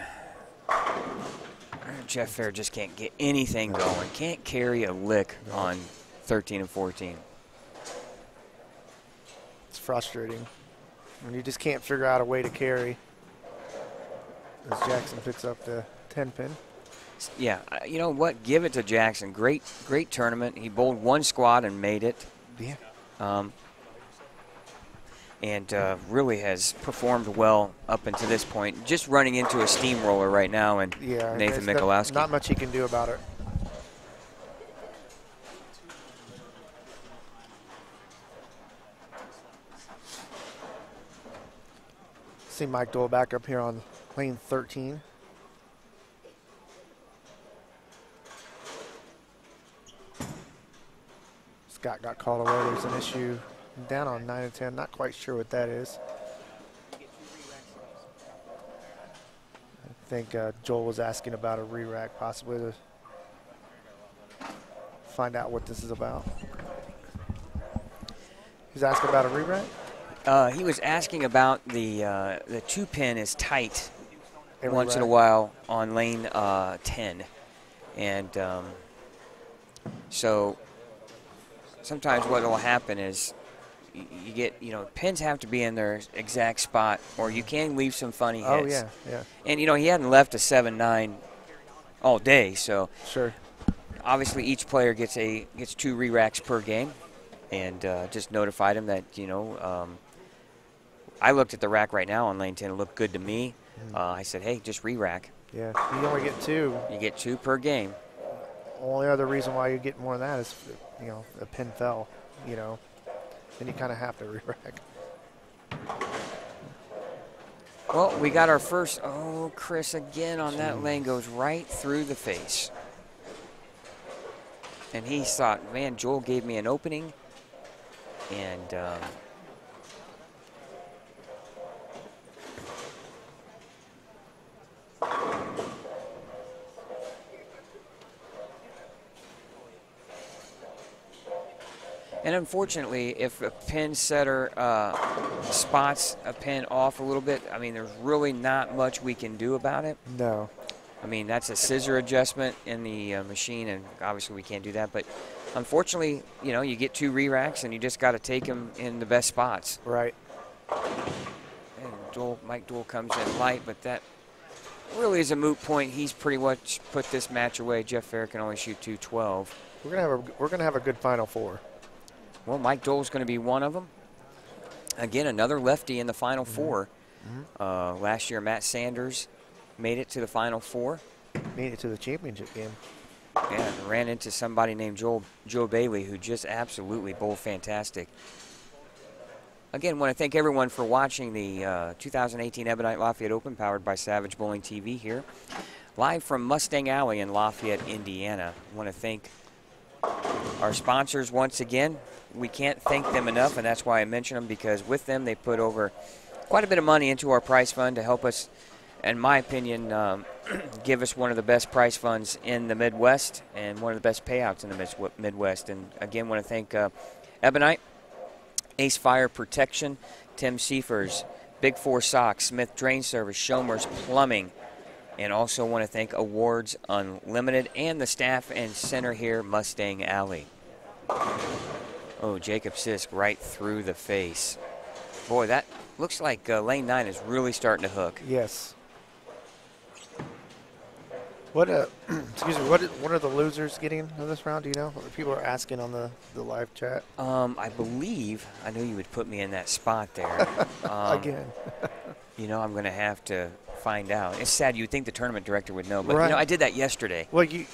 Speaker 3: Jeff Fair just can't get anything going. Can't carry a lick on 13 and 14.
Speaker 2: It's frustrating when you just can't figure out a way to carry. As Jackson picks up the 10-pin.
Speaker 3: Yeah, you know what? Give it to Jackson. Great tournament. He bowled one squad and made it.
Speaker 2: Yeah.
Speaker 3: And really has performed well up until this point. Just running into a steamroller right now, and Nathan Michalowski.
Speaker 2: Not much he can do about it. See Mike Dole back up here on lane 13. Scott got called away. There's an issue down on 9 and 10. Not quite sure what that is. I think Joel was asking about a re-rack, possibly, to find out what this is about. He's asking about a re-rack?
Speaker 3: He was asking about the 2-pin is tight once in a
Speaker 2: rack.
Speaker 3: while on lane 10. And so sometimes what will happen is you get, pins have to be in their exact spot, or you can leave some funny hits.
Speaker 2: Oh, yeah, yeah.
Speaker 3: And, he hadn't left a 7-9 all day, so
Speaker 2: sure.
Speaker 3: Obviously each player gets 2 re-racks per game, and just notified him that, I looked at the rack right now on lane 10. It looked good to me. I said, hey, just re-rack.
Speaker 2: Yeah, you only get 2.
Speaker 3: You get 2 per game.
Speaker 2: Only other reason why you get more than that is, a pin fell, then you kind of have to re-rack.
Speaker 3: Well, we got our first. Oh, Chris again on that lane goes right through the face. And he thought, man, Joel gave me an opening. And unfortunately, if a pin setter spots a pin off a little bit, I mean, there's really not much we can do about it.
Speaker 2: No.
Speaker 3: I mean, that's a scissor adjustment in the machine, and obviously we can't do that. But unfortunately, you get 2 re-racks, and you just got to take them in the best spots.
Speaker 2: Right.
Speaker 3: And Mike Dole comes in light, but that really is a moot point. He's pretty much put this match away. Jeff Fair can only shoot 212.
Speaker 2: We're gonna have a good Final Four.
Speaker 3: Well, Mike Dole's going to be one of them. Again, another lefty in the Final Four. Last year, Matt Sanders made it to the Final Four.
Speaker 2: made it to the championship game.
Speaker 3: Yeah, ran into somebody named Joe Bailey, who just absolutely bowled fantastic. Again, want to thank everyone for watching the 2018 Ebonite Lafayette Open, powered by Savage Bowling TV here, live from Mustang Alley in Lafayette, Indiana. Want to thank our sponsors once again. We can't thank them enough, and that's why I mention them, because with them they put over quite a bit of money into our prize fund to help us, in my opinion, give us one of the best prize funds in the Midwest and one of the best payouts in the Midwest. And again, want to thank Ebonite, Ace Fire Protection, Tim Seifers, Big Four Socks, Smith Drain Service, Schomer's Plumbing, and also want to thank Awards Unlimited and the staff and center here, Mustang Alley. Oh, Jacob Sisk right through the face. Boy, that looks like lane 9 is really starting to hook.
Speaker 2: Yes. What excuse me, what are the losers getting in this round? Do you know? People are asking on the live chat.
Speaker 3: I believe, I knew you would put me in that spot there.
Speaker 2: Again.
Speaker 3: You know, I'm going to have to find out. It's sad. You would think the tournament director would know, but
Speaker 2: right.
Speaker 3: you know, I did that yesterday.
Speaker 2: Well, you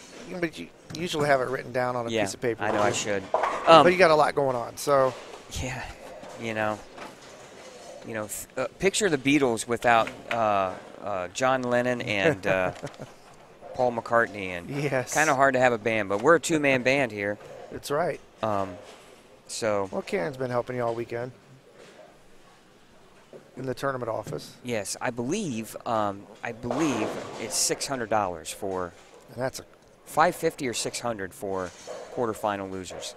Speaker 2: usually have it written down on a piece of paper.
Speaker 3: I know I should.
Speaker 2: But you got a lot going on, so.
Speaker 3: Yeah, you know, picture the Beatles without John Lennon and Paul McCartney, and
Speaker 2: yes.
Speaker 3: Kind of hard to have a band, but we're a two-man band here.
Speaker 2: That's right.
Speaker 3: So.
Speaker 2: Well, Karen's been helping you all weekend in the tournament office.
Speaker 3: Yes, I believe it's $600 for.
Speaker 2: And that's a
Speaker 3: $550 or $600 for quarterfinal losers.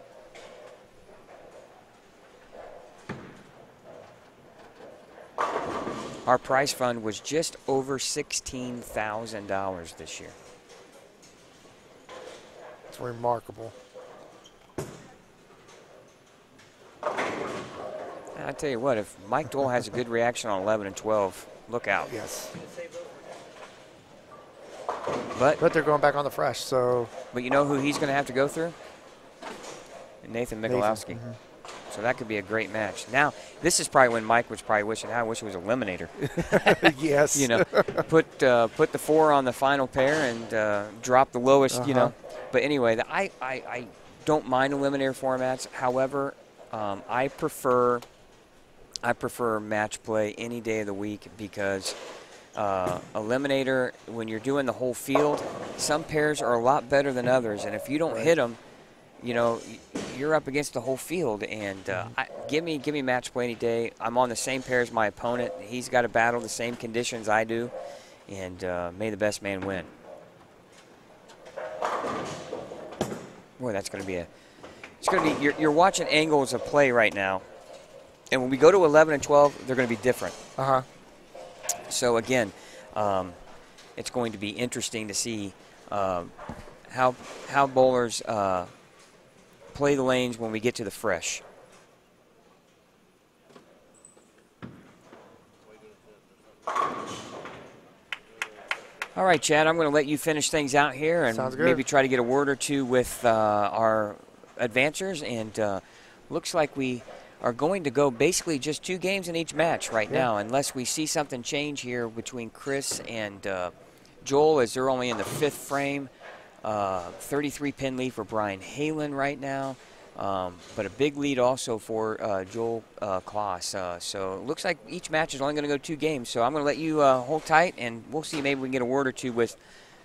Speaker 3: Our prize fund was just over $16,000 this year.
Speaker 2: It's remarkable.
Speaker 3: I tell you what, if Mike Dole has a good reaction on 11 and 12, look out.
Speaker 2: Yes.
Speaker 3: But
Speaker 2: they're going back on the fresh, so.
Speaker 3: But you know who he's going to have to go through? Nathan Michalowski.
Speaker 2: Mm-hmm.
Speaker 3: So that could be a great match. Now, this is probably when Mike was probably wishing, I wish it was Eliminator.
Speaker 2: Yes.
Speaker 3: You know, put the 4 on the final pair and drop the lowest, you know. But anyway, I don't mind Eliminator formats. However, I prefer match play any day of the week, because Eliminator, when you're doing the whole field, some pairs are a lot better than others, and if you don't hit them, you know, you're up against the whole field. And give me match play any day. I'm on the same pair as my opponent. He's got to battle the same conditions I do, and may the best man win. Boy, that's going to be you're watching angles of play right now, and when we go to 11 and 12, they're going to be different. So again, it's going to be interesting to see how bowlers play the lanes when we get to the fresh. All right, Chad, I'm going to let you finish things out here and maybe try to get a word or two with our advancers. And looks like we are going to go basically just 2 games in each match right now, unless we see something change here between Chris and Joel, as they're only in the 5th frame. 33-pin lead for Brian Halen right now, but a big lead also for Joel Kloss. So it looks like each match is only going to go 2 games. So I'm going to let you hold tight, and we'll see, maybe we can get a word or two with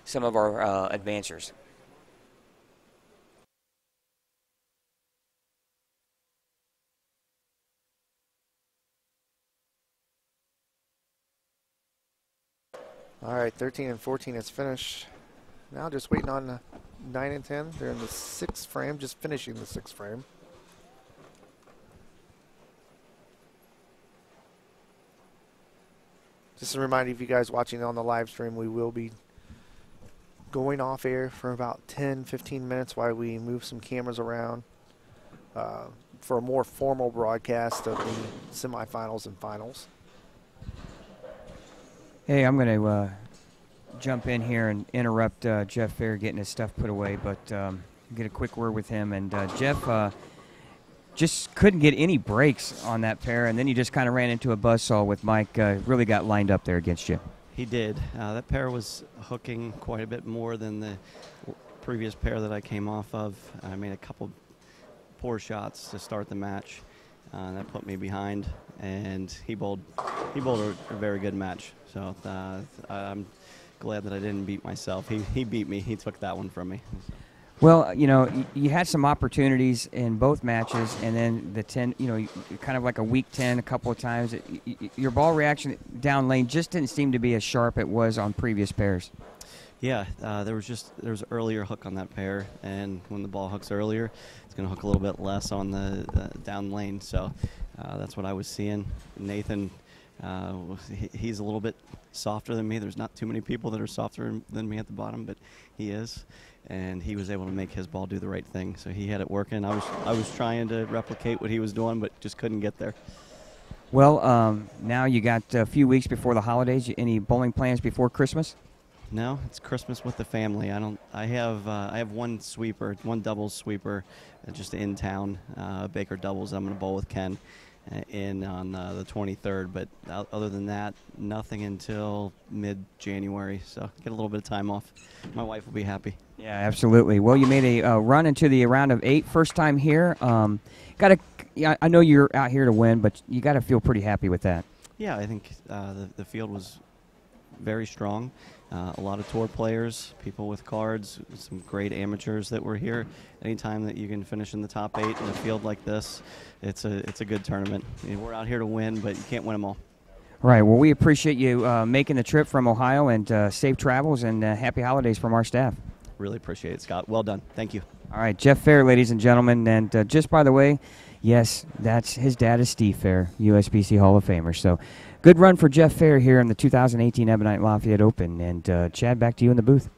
Speaker 3: some of our advancers.
Speaker 2: All right, 13 and 14 is finished. Now just waiting on 9 and 10. They're in the 6th frame, just finishing the 6th frame. Just a reminder, if you guys watching on the live stream, we will be going off air for about 10-15 minutes while we move some cameras around for a more formal broadcast of the semifinals and finals.
Speaker 3: Hey, I'm going to jump in here and interrupt Jeff Fair getting his stuff put away, but get a quick word with him. And Jeff just couldn't get any breaks on that pair, and then you just kind of ran into a buzzsaw with Mike. Really got lined up there against you.
Speaker 4: He did. That pair was hooking quite a bit more than the previous pair that I came off of. I made a couple poor shots to start the match. That put me behind, and he bowled a very good match. So I'm glad that I didn't beat myself. He beat me. He took that one from me.
Speaker 3: Well, you had some opportunities in both matches, and then the 10, kind of like a weak 10 a couple of times. Your ball reaction down lane just didn't seem to be as sharp it was on previous pairs.
Speaker 4: Yeah, there was earlier hook on that pair, and when the ball hooks earlier, it's going to hook a little bit less on the down lane. So that's what I was seeing. Nathan, he's a little bit softer than me. There's not too many people that are softer than me at the bottom, but he is, and he was able to make his ball do the right thing. So he had it working. I was trying to replicate what he was doing, but just couldn't get there.
Speaker 3: Well, now you got a few weeks before the holidays. Any bowling plans before Christmas?
Speaker 4: No, it's Christmas with the family. I have one sweeper, one doubles sweeper, just in town. Baker doubles. I'm going to bowl with Ken in on the 23rd. But other than that, nothing until mid-January. So get a little bit of time off. My wife will be happy. Yeah,
Speaker 3: absolutely. Well, you made a run into the round of 8, first time here. I know you're out here to win, but you got to feel pretty happy with that.
Speaker 4: Yeah, I think the field was very strong. A lot of tour players, people with cards, some great amateurs that were here. Anytime that you can finish in the top 8 in a field like this, it's a good tournament. We're out here to win, but you can't win them all.
Speaker 3: Right. Well, we appreciate you making the trip from Ohio, and safe travels and happy holidays from our staff.
Speaker 4: Really appreciate it, Scott. Well done. Thank you.
Speaker 3: All right, Jeff Fair, ladies and gentlemen. And just by the way, yes, that's his dad is Steve Fair, USBC Hall of Famer. So good run for Jeff Fair here in the 2018 Ebonite Lafayette Open. And Chad, back to you in the booth.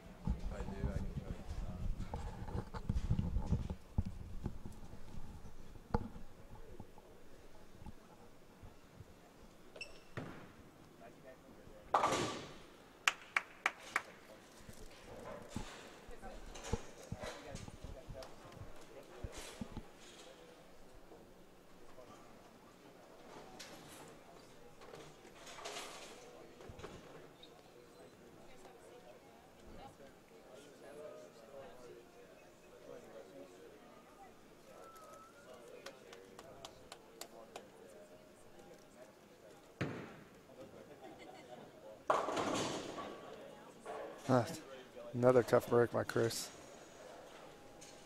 Speaker 2: Another tough break by Chris.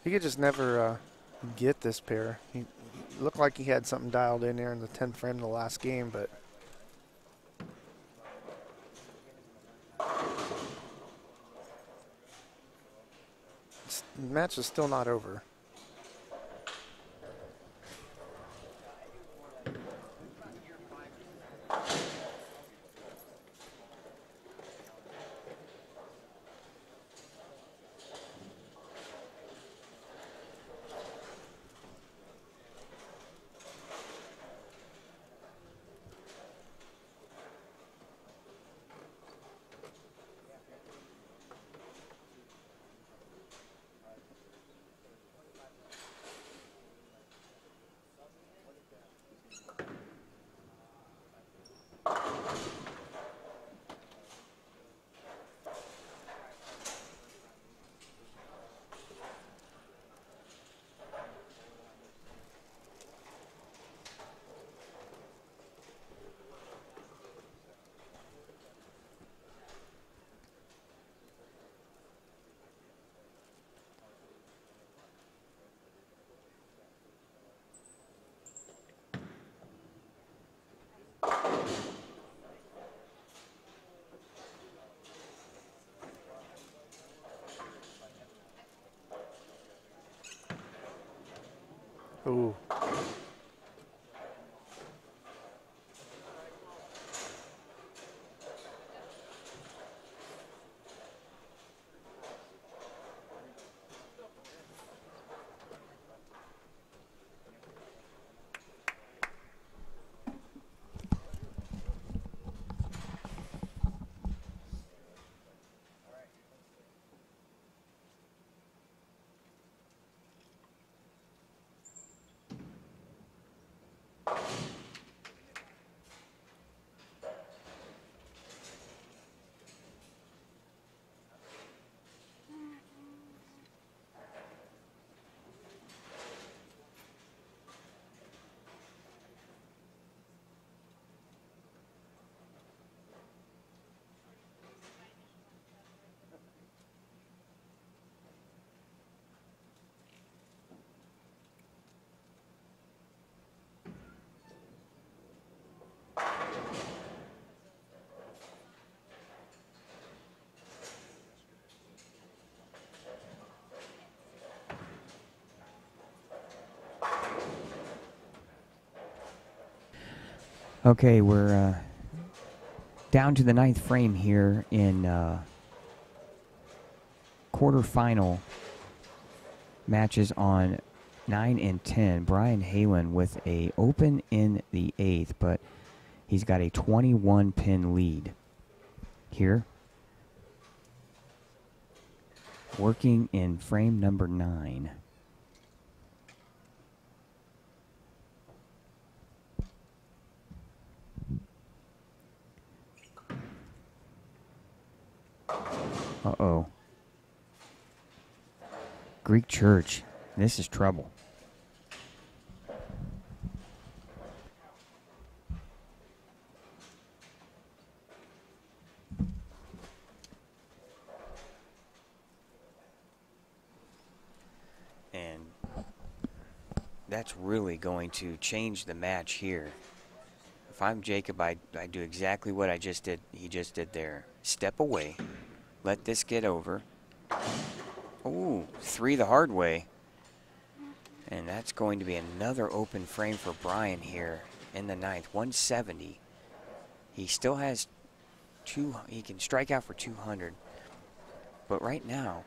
Speaker 2: He could just never get this pair. He looked like he had something dialed in there in the 10th frame of the last game, but the match is still not over. Ooh.
Speaker 3: Okay, we're down to the 9th frame here in quarterfinal matches on 9 and 10. Brian Halen with a open in the 8th, but he's got a 21-pin lead here. Working in frame number 9. Uh-oh. Greek Church. This is trouble. And that's really going to change the match here. If I'm Jacob, I do exactly what I just did. He just did there. Step away. Let this get over. Ooh, 3 the hard way. And that's going to be another open frame for Brian here in the 9th. 170. He still has he can strike out for 200. But right now,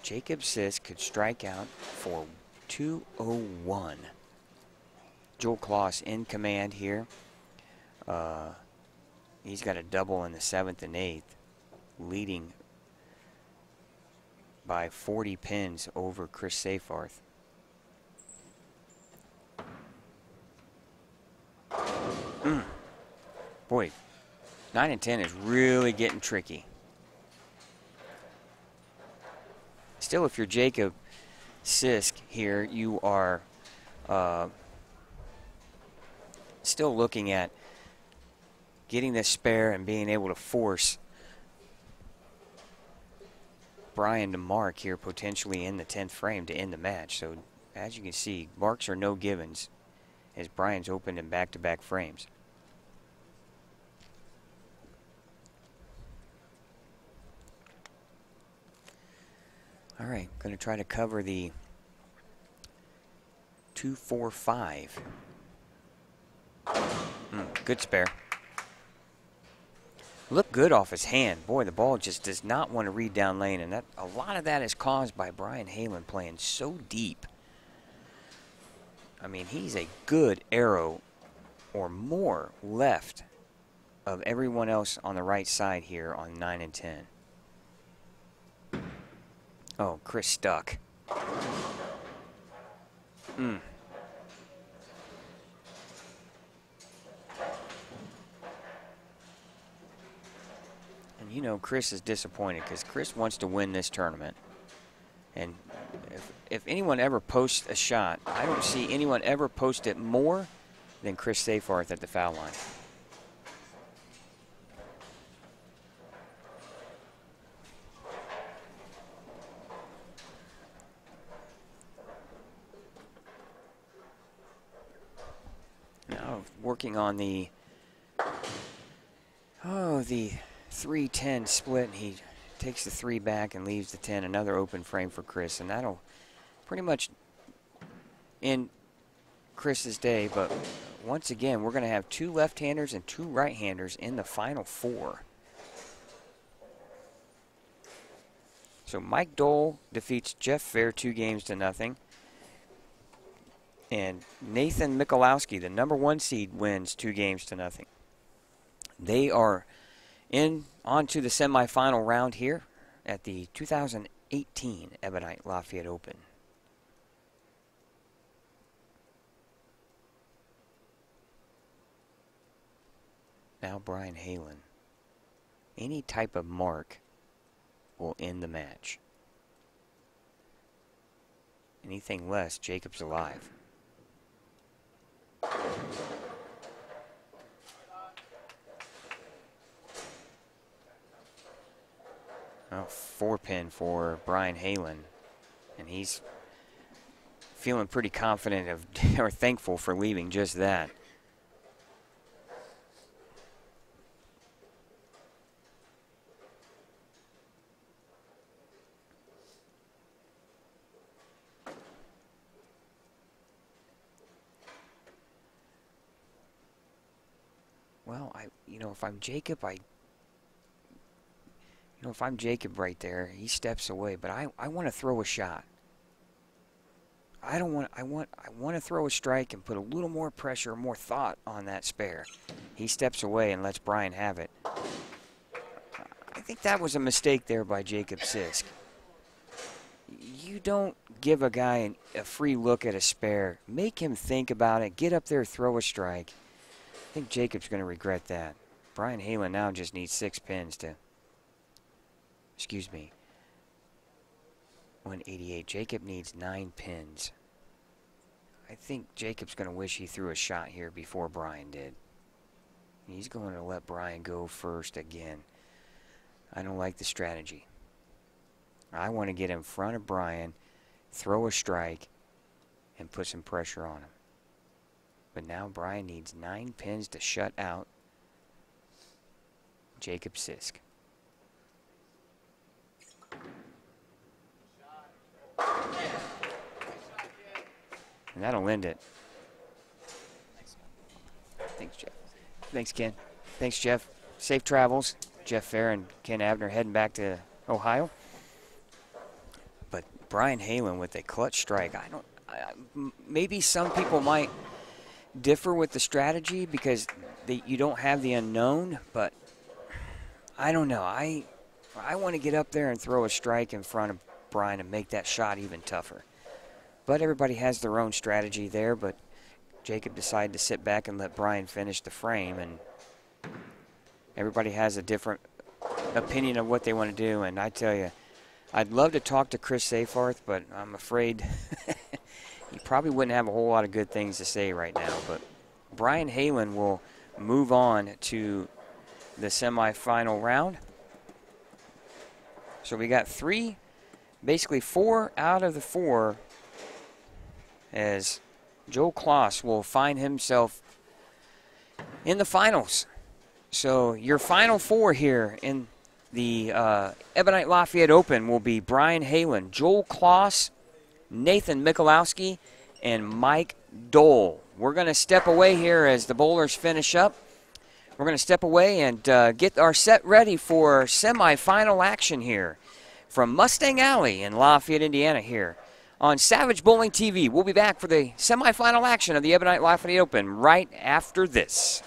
Speaker 3: Jacob Sisk could strike out for 201. Joel Kloss in command here. He's got a double in the 7th and 8th, leading by 40 pins over Chris Seyfarth. Boy, 9 and 10 is really getting tricky. Still, if you're Jacob Sisk here, you are still looking at getting this spare and being able to force Brian to mark here potentially in the 10th frame to end the match. So as you can see, marks are no givens as Brian's opened in back-to-back frames. All right, going to try to cover the 2-4-5. Good spare. Looked good off his hand. Boy, the ball just does not want to read down lane, and that a lot of that is caused by Brian Halen playing so deep. I mean, he's a good arrow or more left of everyone else on the right side here on 9 and 10. Oh, Chris stuck. And you know Chris is disappointed because Chris wants to win this tournament. And if anyone ever posts a shot, I don't see anyone ever post it more than Chris Seyfarth at the foul line. Now working on the 3-10 split, and he takes the 3 back and leaves the 10. Another open frame for Chris, and that'll pretty much end Chris's day. But once again, we're going to have 2 left-handers and 2 right-handers in the final 4. So Mike Dole defeats Jeff Fair 2-0. And Nathan Michalowski, the #1 seed, wins 2-0. They are onto the semifinal round here at the 2018 Ebonite Lafayette Open. Now Brian Halen. Any type of mark will end the match. Anything less, Jacob's alive. Oh, 4-pin for Brian Halen, and he's feeling pretty confident of or thankful for leaving just that. well, if I'm Jacob, if I'm Jacob right there, he steps away, but I want to throw a shot. I want to throw a strike and put a little more pressure, more thought on that spare. He steps away and lets Brian have it. I think that was a mistake there by Jacob Sisk. You don't give a guy a free look at a spare. Make him think about it. Get up there, throw a strike. I think Jacob's going to regret that. Brian Halen now just needs 6 pins to, 188. Jacob needs 9 pins. I think Jacob's going to wish he threw a shot here before Brian did. He's going to let Brian go first again. I don't like the strategy. I want to get in front of Brian, throw a strike, and put some pressure on him. But now Brian needs 9 pins to shut out Jacob Sisk. And that'll end it. Thanks, Jeff. Thanks, Ken. Thanks, Jeff. Safe travels. Jeff Fair and Ken Abner heading back to Ohio. But Brian Halen with a clutch strike. Maybe some people might differ with the strategy because you don't have the unknown, but I don't know. I want to get up there and throw a strike in front of Brian and make that shot even tougher. But everybody has their own strategy there, but Jacob decided to sit back and let Brian finish the frame, and everybody has a different opinion of what they want to do. And I tell you, I'd love to talk to Chris Seyfarth, but I'm afraid he probably wouldn't have a whole lot of good things to say right now. But Brian Halen will move on to the semifinal round. So we got basically 4 out of the 4, as Joe Kloss will find himself in the finals. So your final 4 here in the Ebonite Lafayette Open will be Brian Halen, Joel Kloss, Nathan Michalowski, and Mike Dole. We're going to step away here as the bowlers finish up. We're going to step away and get our set ready for semifinal action here from Mustang Alley in Lafayette, Indiana here on Savage Bowling TV. We'll be back for the semifinal action of the Ebonite Lafayette Open right after this.